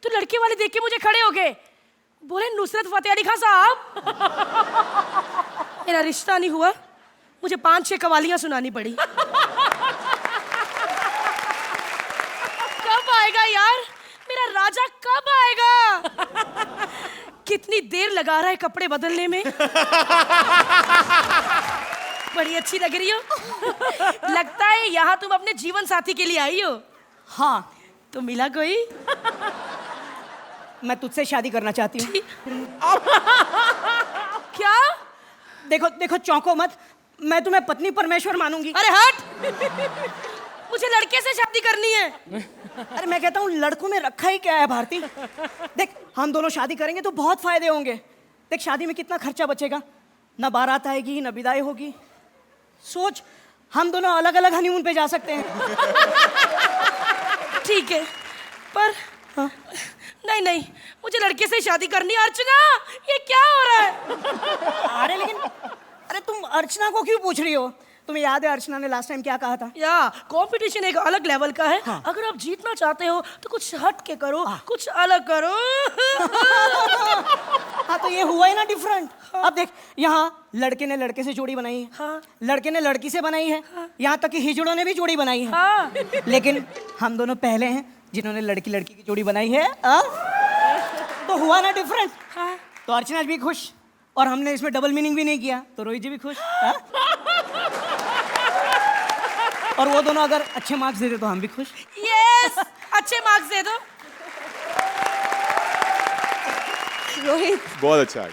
[SPEAKER 9] तो लड़के वाले देख के मुझे खड़े हो गए. बोले नुसरत फतेह अली खान साहब. मेरा रिश्ता नहीं हुआ, मुझे 5-6 कवालियां सुनानी पड़ी. कब आएगा यार मेरा राजा, कब आएगा. कितनी देर लगा रहा है कपड़े बदलने में. बड़ी अच्छी लग रही हो. लगता है यहाँ तुम अपने जीवन साथी के लिए आई हो.
[SPEAKER 11] हाँ,
[SPEAKER 9] तो मिला कोई?
[SPEAKER 11] मैं तुझसे शादी करना चाहती हूँ।
[SPEAKER 9] क्या?
[SPEAKER 11] देखो देखो, चौंको मत, मैं तुम्हें पत्नी परमेश्वर मानूंगी।
[SPEAKER 9] अरे हट! मुझे लड़के से शादी करनी है।
[SPEAKER 11] अरे मैं कहता हूँ लड़कों में रखा ही क्या है भारती। देख, हम दोनों शादी करेंगे तो बहुत फायदे होंगे। देख, शादी में कितना खर्चा बचेगा, ना बारात आएगी ना विदाई होगी। सोच, हम दोनों अलग अलग हनीमून पे जा सकते हैं।
[SPEAKER 9] ठीक है, पर
[SPEAKER 11] हाँ?
[SPEAKER 9] नहीं नहीं, मुझे लड़के से शादी करनी है। अर्चना, ये क्या हो रहा है?
[SPEAKER 11] अरे लेकिन, अरे तुम अर्चना को क्यों पूछ रही हो? तुम्हें याद है अर्चना ने लास्ट टाइम क्या कहा था?
[SPEAKER 9] या कंपटीशन एक अलग लेवल का है।
[SPEAKER 11] हाँ।
[SPEAKER 9] अगर आप जीतना चाहते हो तो कुछ हट के करो, कुछ अलग करो।
[SPEAKER 11] हाँ, तो ये हुआ है ना डिफरेंट। अब देख, यहाँ लड़के ने लड़के से जोड़ी बनाई है,
[SPEAKER 9] हाँ।
[SPEAKER 11] लड़के ने लड़की से बनाई है, यहाँ तक कि हिजड़ों ने भी जोड़ी बनाई है।
[SPEAKER 9] हाँ।
[SPEAKER 11] लेकिन हम दोनों पहले हैं जिन्होंने लड़की लड़की की जोड़ी बनाई है। तो हुआ ना डिफरेंट।
[SPEAKER 9] हाँ।
[SPEAKER 11] तो अर्चना भी खुश, और हमने इसमें डबल मीनिंग भी नहीं किया, तो रोहित जी भी खुश। हाँ? और वो दोनों अगर अच्छे मार्क्स दे दे तो हम भी खुश।
[SPEAKER 9] यस, अच्छे मार्क्स दे दो।
[SPEAKER 4] रोहित,
[SPEAKER 8] बहुत अच्छा है।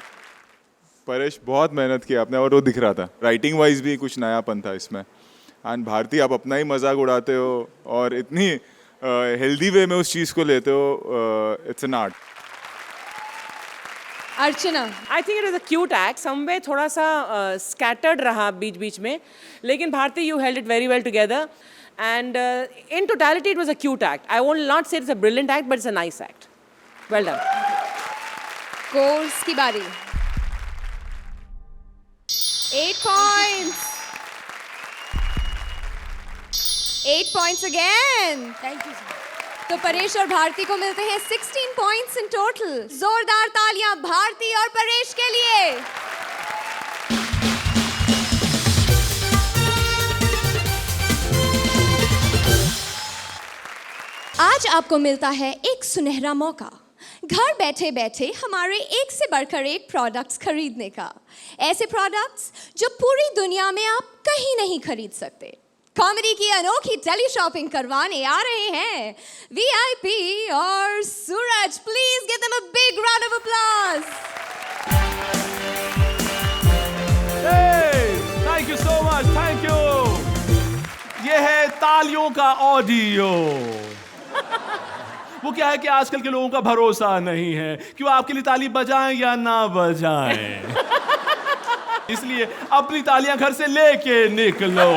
[SPEAKER 8] परेश, बहुत मेहनत की आपने, और वो दिख रहा था। राइटिंग वाइज भी कुछ नयापन था इसमें। एंड भारती, आप अपना ही मजाक उड़ाते हो और इतनी हेल्दी वे में उस चीज़ को लेते हो। It's an art.
[SPEAKER 4] Archana,
[SPEAKER 7] I think it was a cute act, somewhat थोड़ा सा स्कैटर्ड रहा बीच बीच में, लेकिन Bharti you held it very well together and in totality it was a cute act. I won't not say it's a brilliant act, but it's a nice act. Well done.
[SPEAKER 4] कोर्स की बारी. 8 points. 8 points again.
[SPEAKER 9] Thank you.
[SPEAKER 4] तो परेश और भारती को मिलते हैं 16 points in total. जोरदार तालियां भारती और परेश के लिए. आज आपको मिलता है एक सुनहरा मौका, घर बैठे बैठे हमारे एक से बढ़कर एक प्रोडक्ट्स खरीदने का. ऐसे प्रोडक्ट्स जो पूरी दुनिया में आप कहीं नहीं खरीद सकते. कॉमेडी की अनोखी टेली शॉपिंग करवाने आ रहे हैं VIP और Suraj. Please give them a big round of applause.
[SPEAKER 12] Thank you so much, thank you. ये है तालियों का ऑडियो. वो क्या है कि आजकल के लोगों का भरोसा नहीं है कि वो आपके लिए ताली बजाएं या ना बजाएं. इसलिए अपनी तालियां घर से लेके निकलो.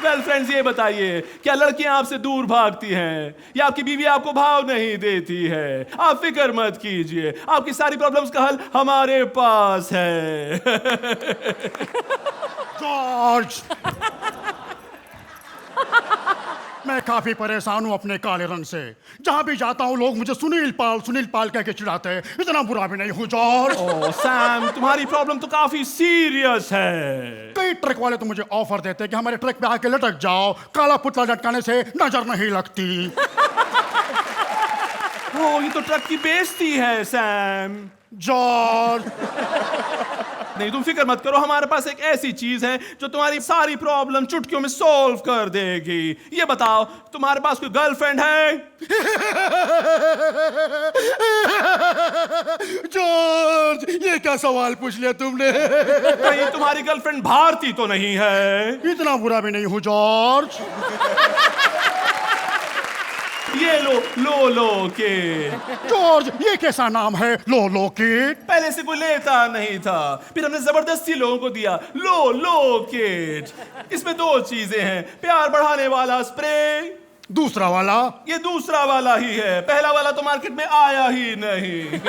[SPEAKER 12] वेल फ्रेंड्स, ये बताइए, क्या लड़कियां आपसे दूर भागती हैं या आपकी बीवी आपको भाव नहीं देती है? आप फिक्र मत कीजिए, आपकी सारी प्रॉब्लम्स का हल हमारे पास है.
[SPEAKER 13] जॉर्ज, मैं काफी परेशान हूँ अपने काले रंग से. जहाँ भी जाता हूँ लोग मुझे सुनील पाल कह के चिढ़ाते हैं. इतना बुरा भी नहीं हूँ जॉर्ज.
[SPEAKER 12] ओह सैम, तुम्हारी प्रॉब्लम तो काफी सीरियस है.
[SPEAKER 13] कई ट्रक वाले तो मुझे ऑफर देते हैं कि हमारे ट्रक पे आके लटक जाओ, काला पुतला लटकाने से नजर नहीं लगती.
[SPEAKER 12] ओह, ये तो ट्रक की बेइज्जती है सैम.
[SPEAKER 13] जॉर्ज,
[SPEAKER 12] नहीं, तुम फिक्र मत करो, हमारे पास एक ऐसी चीज है जो तुम्हारी सारी प्रॉब्लम चुटकियों में सॉल्व कर देगी. ये बताओ, तुम्हारे पास कोई गर्लफ्रेंड है?
[SPEAKER 13] जॉर्ज, ये क्या सवाल पूछ लिया तुमने?
[SPEAKER 12] कहीं तुम्हारी गर्लफ्रेंड भारती तो नहीं है?
[SPEAKER 13] इतना बुरा भी नहीं हूँ जॉर्ज.
[SPEAKER 12] ये लो के.
[SPEAKER 13] जॉर्ज, ये कैसा नाम है लो किट?
[SPEAKER 12] पहले से कोई लेता नहीं था, फिर हमने जबरदस्ती लोगों को दिया लो किट. इसमें 2 चीजें हैं, प्यार बढ़ाने वाला स्प्रे,
[SPEAKER 13] दूसरा वाला?
[SPEAKER 12] ये दूसरा वाला ही है, पहला वाला तो मार्केट में आया ही नहीं.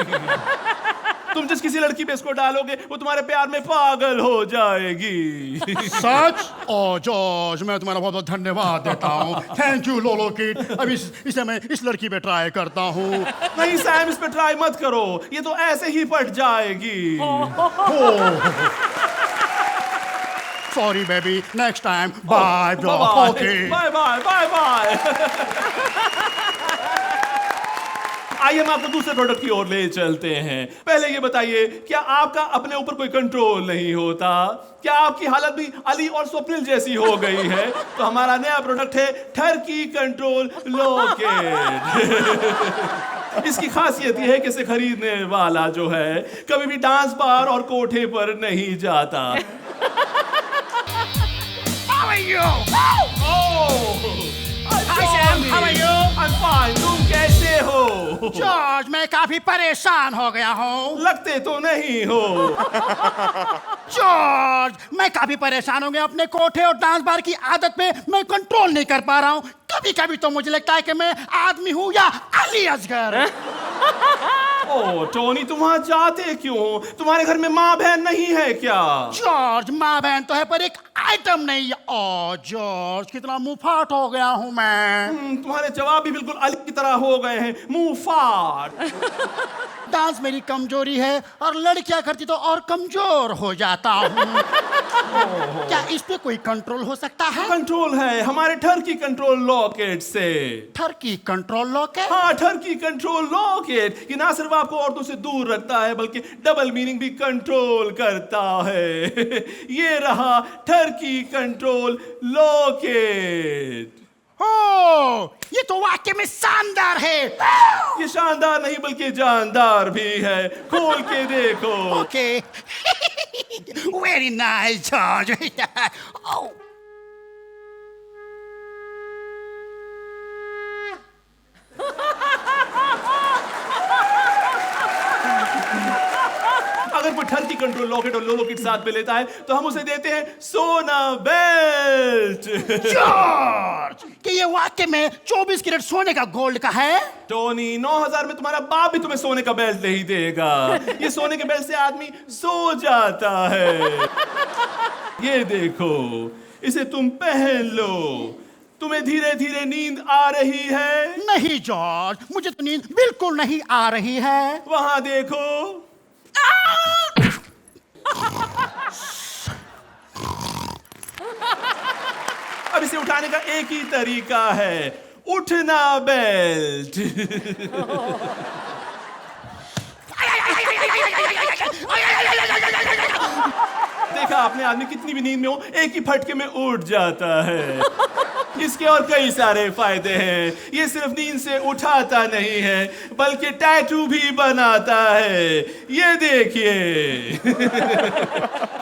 [SPEAKER 12] तुम जिस किसी लड़की पे इसको डालोगे वो तुम्हारे प्यार में पागल हो जाएगी.
[SPEAKER 13] सच? ओ जॉर्ज, मैं तुम्हारा बहुत बहुत धन्यवाद देता हूँ. Thank you low kit. अब इसे मैं इस लड़की पे ट्राई करता हूँ.
[SPEAKER 12] नहीं सैम, इस पे ट्राई मत करो, ये तो ऐसे ही पट जाएगी.
[SPEAKER 13] Sorry baby, next time. Bye bro. Okay,
[SPEAKER 12] bye bye bye bye. आइए हम आपको दूसरे प्रोडक्ट की ओर ले चलते हैं। पहले ये बताइए, क्या आपका अपने ऊपर कोई कंट्रोल नहीं होता? क्या आपकी हालत भी अली और स्वप्निल जैसी हो गई है? तो हमारा नया प्रोडक्ट है ठरकी कंट्रोल लॉकेट। इसकी खासियत यह है कि इसे खरीदने वाला जो है कभी भी डांस बार और कोठे पर नहीं जाता।
[SPEAKER 13] How are you?
[SPEAKER 12] Hi
[SPEAKER 13] Sam, how are you?
[SPEAKER 12] I'm fine. तुम कैसे हो?
[SPEAKER 13] जॉर्ज, मैं काफी परेशान हो गया हूँ।
[SPEAKER 12] लगते तो नहीं हो।
[SPEAKER 13] जॉर्ज, मैं काफी परेशान हो गया अपने कोठे और डांस बार की आदत पे मैं कंट्रोल नहीं कर पा रहा हूँ। कभी कभी तो मुझे लगता है कि मैं आदमी हूँ या अली असगर।
[SPEAKER 12] ओ टोनी, तुम वहां जाते क्यों हो? तुम्हारे घर में माँ बहन नहीं है क्या?
[SPEAKER 13] जॉर्ज, माँ बहन तो है पर एक आइटम नहीं है। ओ जॉर्ज, कितना मुंहफाट हो गया हूँ मैं।
[SPEAKER 12] तुम्हारे जवाब भी बिल्कुल अली की तरह हो गए हैं, मुंह फाट।
[SPEAKER 13] डांस मेरी कमजोरी है और लड़कियां करती तो और कमजोर हो जाता हूँ। क्या इस पे कोई कंट्रोल हो सकता है?
[SPEAKER 12] कंट्रोल है हमारे ठरकी कंट्रोल लॉकेट से।
[SPEAKER 13] ठरकी कंट्रोल लॉकेट?
[SPEAKER 12] हाँ, ठरकी कंट्रोल लॉकेट। ये ना सिर्फ आपको औरतों से दूर रखता है बल्कि डबल मीनिंग भी कंट्रोल करता है। ये रहा ठरकी कंट्रोल लॉकेट।
[SPEAKER 13] ओ, ये तो वाकई में शानदार है।
[SPEAKER 12] ये शानदार नहीं बल्कि जानदार भी है। खोल के देखो।
[SPEAKER 13] Okay. Very nice George. Oh,
[SPEAKER 12] अगर कोई ठरकी कंट्रोल लॉकेट और लोलो किट साथ में लेता है तो हम उसे देते हैं सोना बेल्ट।
[SPEAKER 13] जॉर्ज, कि ये वाकई में 24 कैरेट सोने का गोल्ड का है?
[SPEAKER 12] टोनी, 9,000 में तुम्हारा बाप भी तुम्हें सोने का बेल्ट नहीं देगा। ये सोने के बेल्ट से आदमी सो जाता है। ये देखो, इसे तुम पहन लो। तुम्हें धीरे धीरे नींद आ रही है?
[SPEAKER 13] नहीं जॉर्ज, मुझे तो नींद बिल्कुल नहीं आ रही है।
[SPEAKER 12] वहां देखो। अब इसे उठाने का एक ही तरीका है, उठना बेल्ट। देखा आपने, आदमी कितनी भी नींद में हो एक ही फटके में उठ जाता है। इसके और कई सारे फायदे हैं। ये सिर्फ नींद से उठाता नहीं है बल्कि टैटू भी बनाता है। ये देखिए।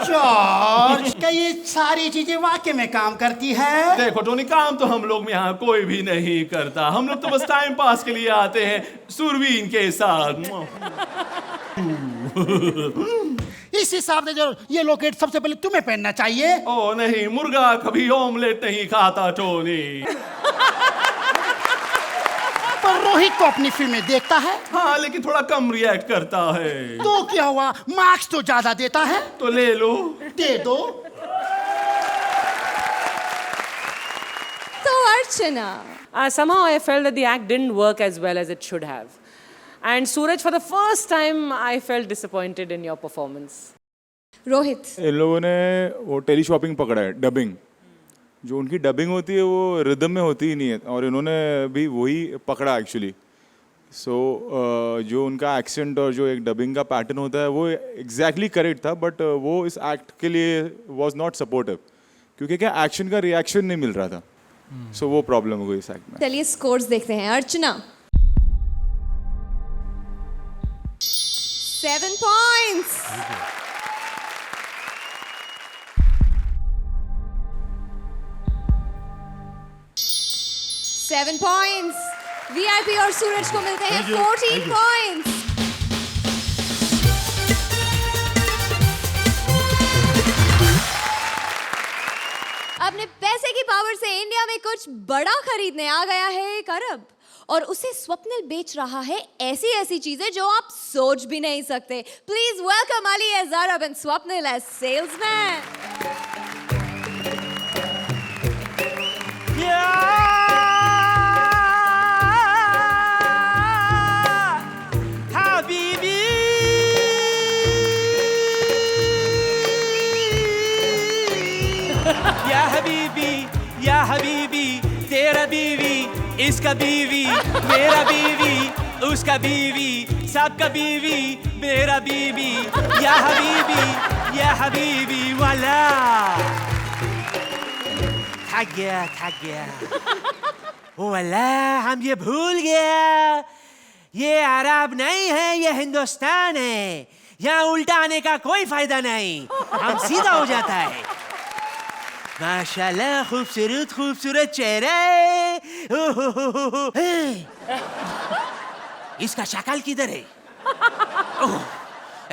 [SPEAKER 13] जॉर्ज, क्या ये सारी चीजें वाकई में काम करती है?
[SPEAKER 12] देखो टोनी, काम तो हम लोग में यहाँ कोई भी नहीं करता। हम लोग तो बस टाइम पास के लिए आते हैं सुरवीन के साथ।
[SPEAKER 13] इस हिसाब से जो ये लॉकेट सबसे पहले तुम्हें पहनना चाहिए।
[SPEAKER 12] ओ नहीं, मुर्गा कभी ऑमलेट नहीं खाता टोनी।
[SPEAKER 13] पर रोहित को अपनी फिल्में देखता है।
[SPEAKER 12] हाँ, लेकिन थोड़ा कम रिएक्ट करता है।
[SPEAKER 13] तो क्या हुआ, मार्क्स तो ज्यादा देता है।
[SPEAKER 12] तो ले लो।
[SPEAKER 13] दे दो।
[SPEAKER 4] तो अर्चना,
[SPEAKER 7] Somehow I felt that the act didn't work as well as it should have. And Suraj, for the first time, I felt disappointed in your performance.
[SPEAKER 4] Rohit,
[SPEAKER 8] इन लोगों ने वो टेली शॉपिंग पकड़ा है, डबिंग। जो उनकी डबिंग होती है वो रिदम में होती ही नहीं है, और इन्होंने भी वही पकड़ा एक्चुअली। सो जो उनका एक्सेंट और जो एक डबिंग का पैटर्न होता है वो एग्जैक्टली करेक्ट था, बट वो इस एक्ट के लिए वॉज नॉट सपोर्टिव, क्योंकि क्या एक्शन का रिएक्शन नहीं मिल रहा था। सो वो प्रॉब्लम हो गई इस एक्ट में।
[SPEAKER 4] चलिए स्कोर्स देखते हैं। अर्चना 7 points. Seven points. VIP और सूरज को मिलते हैं 14 points. अपने पैसे की पावर से इंडिया में कुछ बड़ा खरीदने आ गया है एक अरब, और उसे स्वप्निल बेच रहा है ऐसी ऐसी चीजें जो आप सोच भी नहीं सकते। Please welcome Ali as Arab and Swapnil as salesman.
[SPEAKER 14] या हबीबी तेरा बीवी इसका बीवी मेरा बीवी उसका बीवी, सबका बीवी, मेरा बीवी, या हबीबी वाला। थक गया। वाला हम ये भूल गया, ये अरब नहीं है, ये हिंदुस्तान है। यहाँ उल्टा आने का कोई फायदा नहीं, हम सीधा हो जाता है। माशाल्लाह, खूबसूरत चेहरा है। इसका शक्ल किधर है?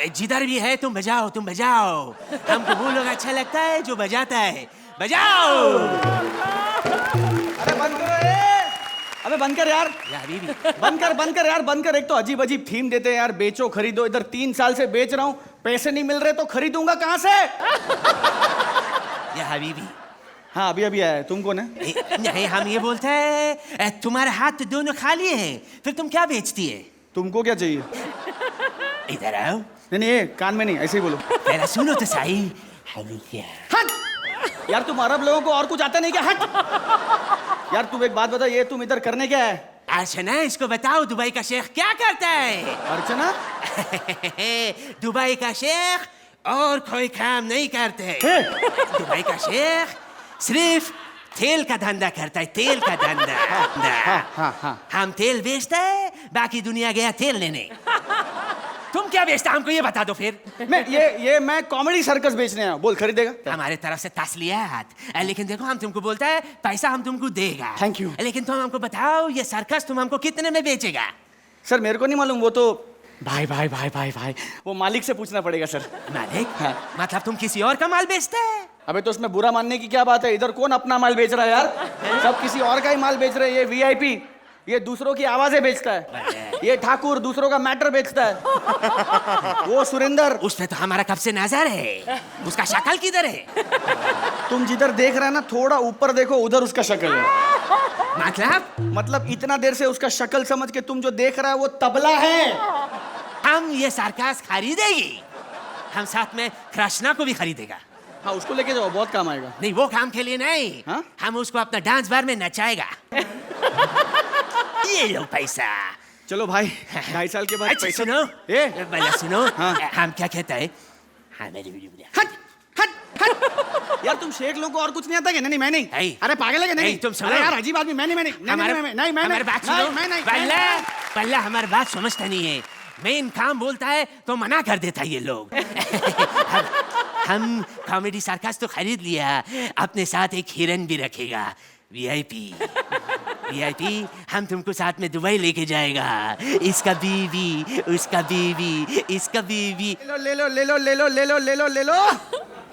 [SPEAKER 14] जिधर भी है तुम बजाओ। हमको वो लोग अच्छा लगता है जो बजाता है। बजाओ।
[SPEAKER 5] अरे बंद करो अबे बंद कर यार। बंद कर यार, बंद कर। एक तो अजीब थीम देते हैं यार, बेचो खरीदो। इधर 3 साल से बेच रहा हूँ, पैसे नहीं मिल रहे तो खरीदूंगा कहाँ से?
[SPEAKER 14] या हबीबी।
[SPEAKER 5] हाँ अभी आया है। तुम कौन है?
[SPEAKER 14] नहीं, हम ये बोलते हैं तुम्हारे हाथ दोनों खाली हैं, फिर तुम क्या बेचती है?
[SPEAKER 5] तुमको क्या चाहिए?
[SPEAKER 14] इधर आओ।
[SPEAKER 5] नहीं ये कान में नहीं, ऐसे ही बोलो।
[SPEAKER 14] पहले सुनो तो सही।
[SPEAKER 5] हट यार, तुम अरब लोगों को और कुछ आता नहीं क्या? हट यार, तुम एक बात बता, ये तुम इधर करने क्या है?
[SPEAKER 14] अर्चना, इसको बताओ दुबई का शेख क्या करता है?
[SPEAKER 5] अर्चना?
[SPEAKER 14] दुबई का शेख और कोई काम नहीं करते। दुबई का शेख सिर्फ तेल का धंधा करता है, तेल का धंधा। हम तेल बेचते हैं, बाकी दुनिया गया तेल लेने। तुम क्या बेचता, हमको ये बता दो फिर।
[SPEAKER 5] मैं कॉमेडी सर्कस बेचने आया। बोल, खरीदेगा?
[SPEAKER 14] हमारे तरफ से तस्लियात, लेकिन देखो हम तुमको बोलता है पैसा हम तुमको देगा।
[SPEAKER 5] Thank you.
[SPEAKER 14] लेकिन तुम हमको बताओ ये सर्कस तुम हमको कितने में बेचेगा?
[SPEAKER 5] सर मेरे को नहीं मालूम, वो तो भाई वो मालिक से पूछना पड़ेगा सर।
[SPEAKER 14] मालिक? हाँ। मतलब तुम किसी और का माल बेचते हैं?
[SPEAKER 5] अबे तो उसमें बुरा मानने की क्या बात है? इधर कौन अपना माल बेच रहा है यार? सब किसी और का ही माल बेच रहे हैं। ये वीआईपी, ये दूसरों की आवाजें बेचता है। ये ठाकुर दूसरों का मैटर बेचता है। वो सुरेंदर,
[SPEAKER 14] उसमें तो हमारा कब से नजर है। उसका शक्ल किधर है?
[SPEAKER 5] तुम जिधर देख रहे हैं ना, थोड़ा ऊपर देखो, उधर उसका शक्ल है। मतलब इतना देर से उसका शक्ल समझ के तुम जो देख रहा है वो तबला है।
[SPEAKER 14] हम ये सरकस खरीदेगी, हम साथ में कृष्णा को भी खरीदेगा।
[SPEAKER 5] हाँ उसको लेके जाओ, बहुत काम आएगा।
[SPEAKER 14] नहीं वो काम के लिए नहीं। हाँ? हम उसको अपना डांस बार में नचाएगा। ये लो पैसा।
[SPEAKER 5] चलो भाई, 2.5 साल के बाद
[SPEAKER 14] अच्छा
[SPEAKER 5] पैसा।
[SPEAKER 14] सुनो, सुनो।
[SPEAKER 5] हाँ।
[SPEAKER 14] हम क्या कहते हैं?
[SPEAKER 5] हट यार, तुम शेख लोगों को और कुछ नहीं आता क्या? नहीं मैं नहीं। अरे पागल है क्या? नहीं
[SPEAKER 14] तुम सुनो
[SPEAKER 5] यार, अजीब आदमी। मैं
[SPEAKER 14] हमारी बात सुनो। पल्ला हमारी बात समझता नहीं है। मेन काम बोलता है तो मना कर देता है ये लोग। हम कॉमेडी सर्कस तो खरीद लिया, अपने साथ एक हिरन भी रखेगा। वीआईपी हम तुमको साथ में दुबई लेके जाएगा। इसका बीवी, उसका बीवी, इसका बीवी।
[SPEAKER 5] ले लो।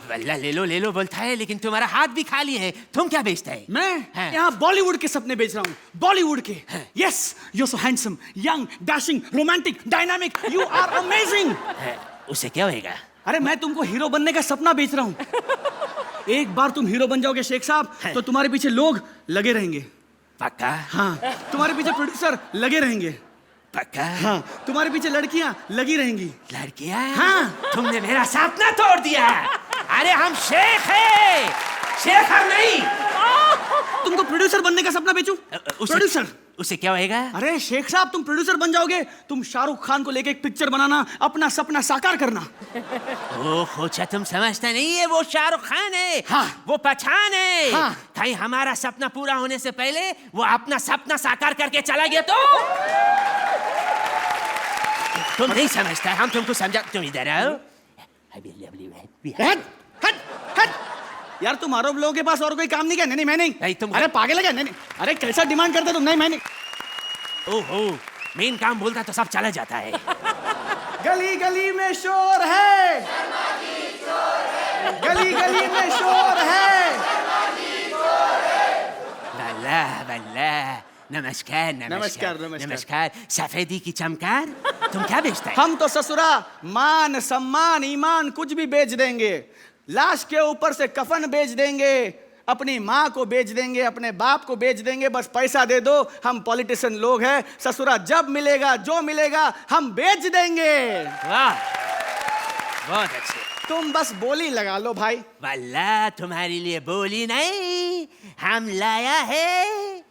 [SPEAKER 14] वल्ला ले लो बोलता है, लेकिन तुम्हारा हाथ भी खाली है। तुम क्या बेचता है?
[SPEAKER 5] मैं यहाँ बॉलीवुड के सपने बेच रहा हूँ। बॉलीवुड के। Yes, you so handsome, young, dashing, romantic, dynamic, you are amazing.
[SPEAKER 14] उससे क्या होएगा?
[SPEAKER 5] अरे मैं तुमको हीरो बनने का सपना बेच रहा हूँ। एक बार तुम हीरो बन जाओगे शेख साहब, तो तुम्हारे पीछे लोग लगे रहेंगे।
[SPEAKER 14] पक्का?
[SPEAKER 5] हाँ। तुम्हारे पीछे प्रोड्यूसर लगे रहेंगे।
[SPEAKER 14] पक्का?
[SPEAKER 5] हाँ। तुम्हारे पीछे लड़कियां लगी रहेंगी।
[SPEAKER 14] लड़कियां?
[SPEAKER 5] हाँ।
[SPEAKER 14] तुमने मेरा सपना तोड़ दिया। अरे हम शेख हैं, शेख हम नहीं।
[SPEAKER 5] तुमको प्रोड्यूसर बनने का सपना बेचूं? प्रोड्यूसर?
[SPEAKER 14] उससे क्या होएगा?
[SPEAKER 5] अरे शेख साहब, तुम प्रोड्यूसर बन जाओगे, तुम शाहरुख खान को लेके एक पिक्चर बनाना, अपना सपना साकार करना।
[SPEAKER 14] ओह अच्छा, तुम समझता नहीं है, वो शाहरुख खान है। हाँ। वो पठान है। हाँ। कहीं हमारा सपना पूरा होने से पहले वो अपना सपना साकार करके चला गया तो? तुम नहीं समझता, हम तुमको समझा। तुम इधर आओ।
[SPEAKER 5] हट यार, तुम अरब लोगों के पास और कोई काम नहीं क्या? नहीं मैं नहीं।
[SPEAKER 14] तुम
[SPEAKER 5] अरे पागल है क्या? नहीं। अरे कैसा डिमांड करते तुम? नहीं मैं नहीं।
[SPEAKER 14] ओहो, मेन काम बोलता तो सब चला जाता है।
[SPEAKER 5] गली गली में शोर है, गली गली में शोर है।
[SPEAKER 14] बल्ला नमस्कार। सफेदी की चमकार। तुम क्या बेचता है?
[SPEAKER 5] हम तो ससुरा मान सम्मान ईमान कुछ भी बेच देंगे। लाश के ऊपर से कफन बेच देंगे, अपनी माँ को बेच देंगे, अपने बाप को बेच देंगे। बस पैसा दे दो। हम पॉलिटिशियन लोग हैं, ससुरा जब मिलेगा जो मिलेगा हम बेच देंगे।
[SPEAKER 14] वाह, बहुत अच्छे।
[SPEAKER 5] तुम बस बोली लगा लो भाई।
[SPEAKER 14] वल्ला तुम्हारे लिए बोली नहीं, हम लाया है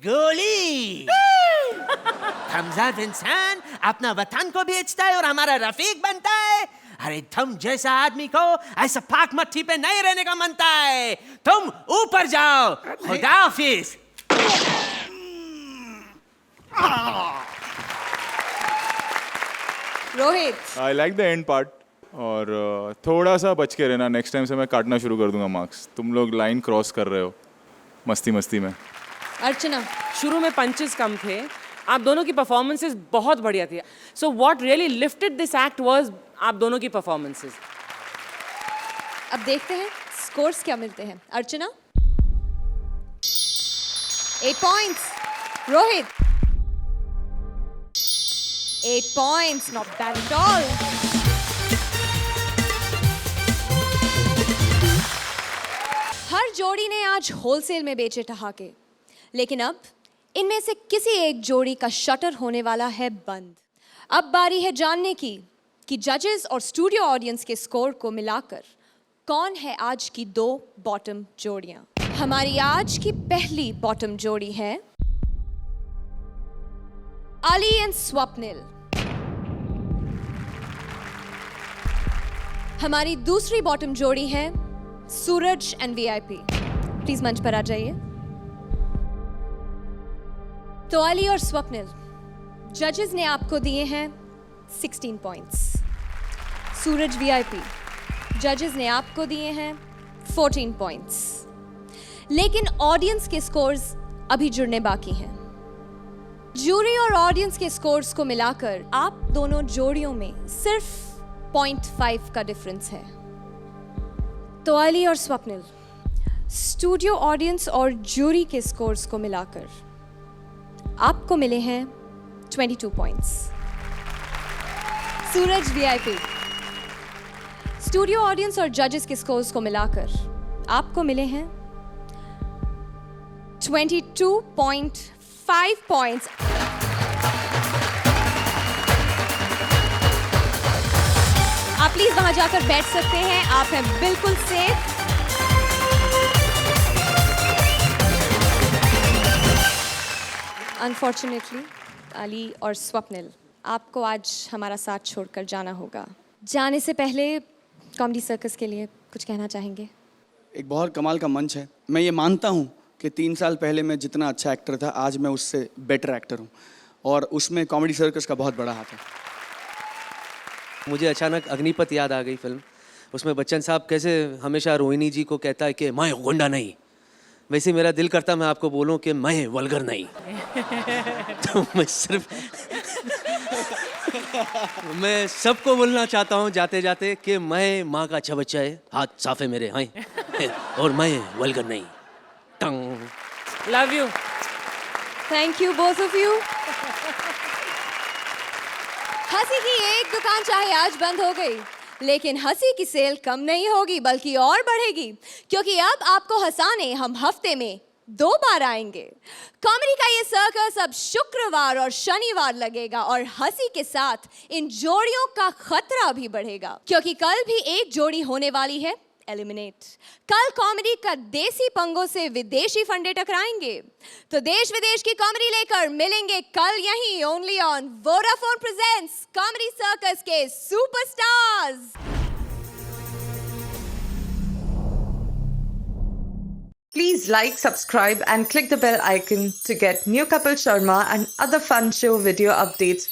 [SPEAKER 14] गोली। हमजा इंसान अपना वतन को बेचता है और हमारा रफीक बनता है। अरे तुम जैसा आदमी को ऐसा पाक मट्टी पे नहीं रहने का मनता है। तुम ऊपर जाओ। खुदा हाफिज।
[SPEAKER 4] Rohit,
[SPEAKER 8] I like the end part. और थोड़ा सा बच के रहना, नेक्स्ट टाइम से मैं काटना शुरू कर दूंगा मार्क्स। तुम लोग लाइन क्रॉस कर रहे हो मस्ती मस्ती में।
[SPEAKER 4] अर्चना,
[SPEAKER 7] शुरू में पंचेस कम थे, आप दोनों की परफॉर्मेंसेस बहुत बढ़िया थी। So what really lifted this act was आप दोनों की परफॉर्मेंसेस।
[SPEAKER 4] अब देखते हैं स्कोर्स क्या मिलते हैं। Archana 8 points, Rohit 8 points, not bad at all. हर जोड़ी ने आज होलसेल में बेचे ठहाके, लेकिन अब इनमें से किसी एक जोड़ी का शटर होने वाला है बंद। अब बारी है जानने की कि जजेस और स्टूडियो ऑडियंस के स्कोर को मिलाकर कौन है आज की 2 बॉटम जोड़ियां। हमारी आज की पहली बॉटम जोड़ी है अली एंड स्वप्निल। हमारी दूसरी बॉटम जोड़ी है सूरज एंड वीआईपी। प्लीज मंच पर आ जाइए। तो अली और स्वप्निल, जजेस ने आपको दिए हैं 16 पॉइंट्स। सूरज वीआईपी, जजेस ने आपको दिए हैं 14 पॉइंट्स। लेकिन ऑडियंस के स्कोर्स अभी जुड़ने बाकी हैं। जूरी और ऑडियंस के स्कोर्स को मिलाकर आप दोनों जोड़ियों में सिर्फ 0.5 का डिफरेंस है। तो अली और स्वप्निल, स्टूडियो ऑडियंस और जूरी के स्कोर्स को मिलाकर आपको मिले हैं 22 पॉइंट्स। सूरज वीआईपी, स्टूडियो ऑडियंस और जजेस के स्कोर्स को मिलाकर आपको मिले हैं 22.5 पॉइंट्स। आप प्लीज वहां जाकर बैठ सकते हैं, आप हैं बिल्कुल सेफ। अनफॉर्चुनेटली अली और स्वप्निल, आपको आज हमारा साथ छोड़कर जाना होगा। जाने से पहले कॉमेडी सर्कस के लिए कुछ कहना चाहेंगे?
[SPEAKER 15] एक बहुत कमाल का मंच है। मैं ये मानता हूँ कि 3 साल पहले मैं जितना अच्छा एक्टर था, आज मैं उससे बेटर एक्टर हूँ, और उसमें कॉमेडी सर्कस का बहुत बड़ा हाथ है।
[SPEAKER 16] मुझे अचानक अग्निपथ याद आ गई फिल्म। उसमें बच्चन साहब कैसे हमेशा रोहिणी जी को कहता है कि मैं गुंडा नहीं, वैसे मेरा दिल करता मैं आपको बोलूं कि मैं वल्गर नहीं। तो मैं सबको बोलना चाहता हूं जाते जाते कि मैं माँ का अच्छा बच्चा है, हाथ साफ है मेरे, हाँ, और मैं वल्गर नहीं। Tongue.
[SPEAKER 7] Love you.
[SPEAKER 4] Thank you both of you. हंसी की एक दुकान चाहे आज बंद हो गई, लेकिन हंसी की सेल कम नहीं होगी बल्कि और बढ़ेगी, क्योंकि अब आपको हंसाने हम हफ्ते में 2 बार आएंगे। कॉमेडी का ये सर्कस अब शुक्रवार और शनिवार लगेगा, और हंसी के साथ इन जोड़ियों का खतरा भी बढ़ेगा, क्योंकि कल भी एक जोड़ी होने वाली है एलिमिनेट। कल कॉमेडी का देसी पंगों से विदेशी फंडे टकराएंगे। तो देश विदेश की कॉमेडी लेकर मिलेंगे कल यहीं only on Vodafone presents comedy circus के superstars.
[SPEAKER 3] Please like, subscribe and click the bell icon to get new Kapil Sharma and other fun show video updates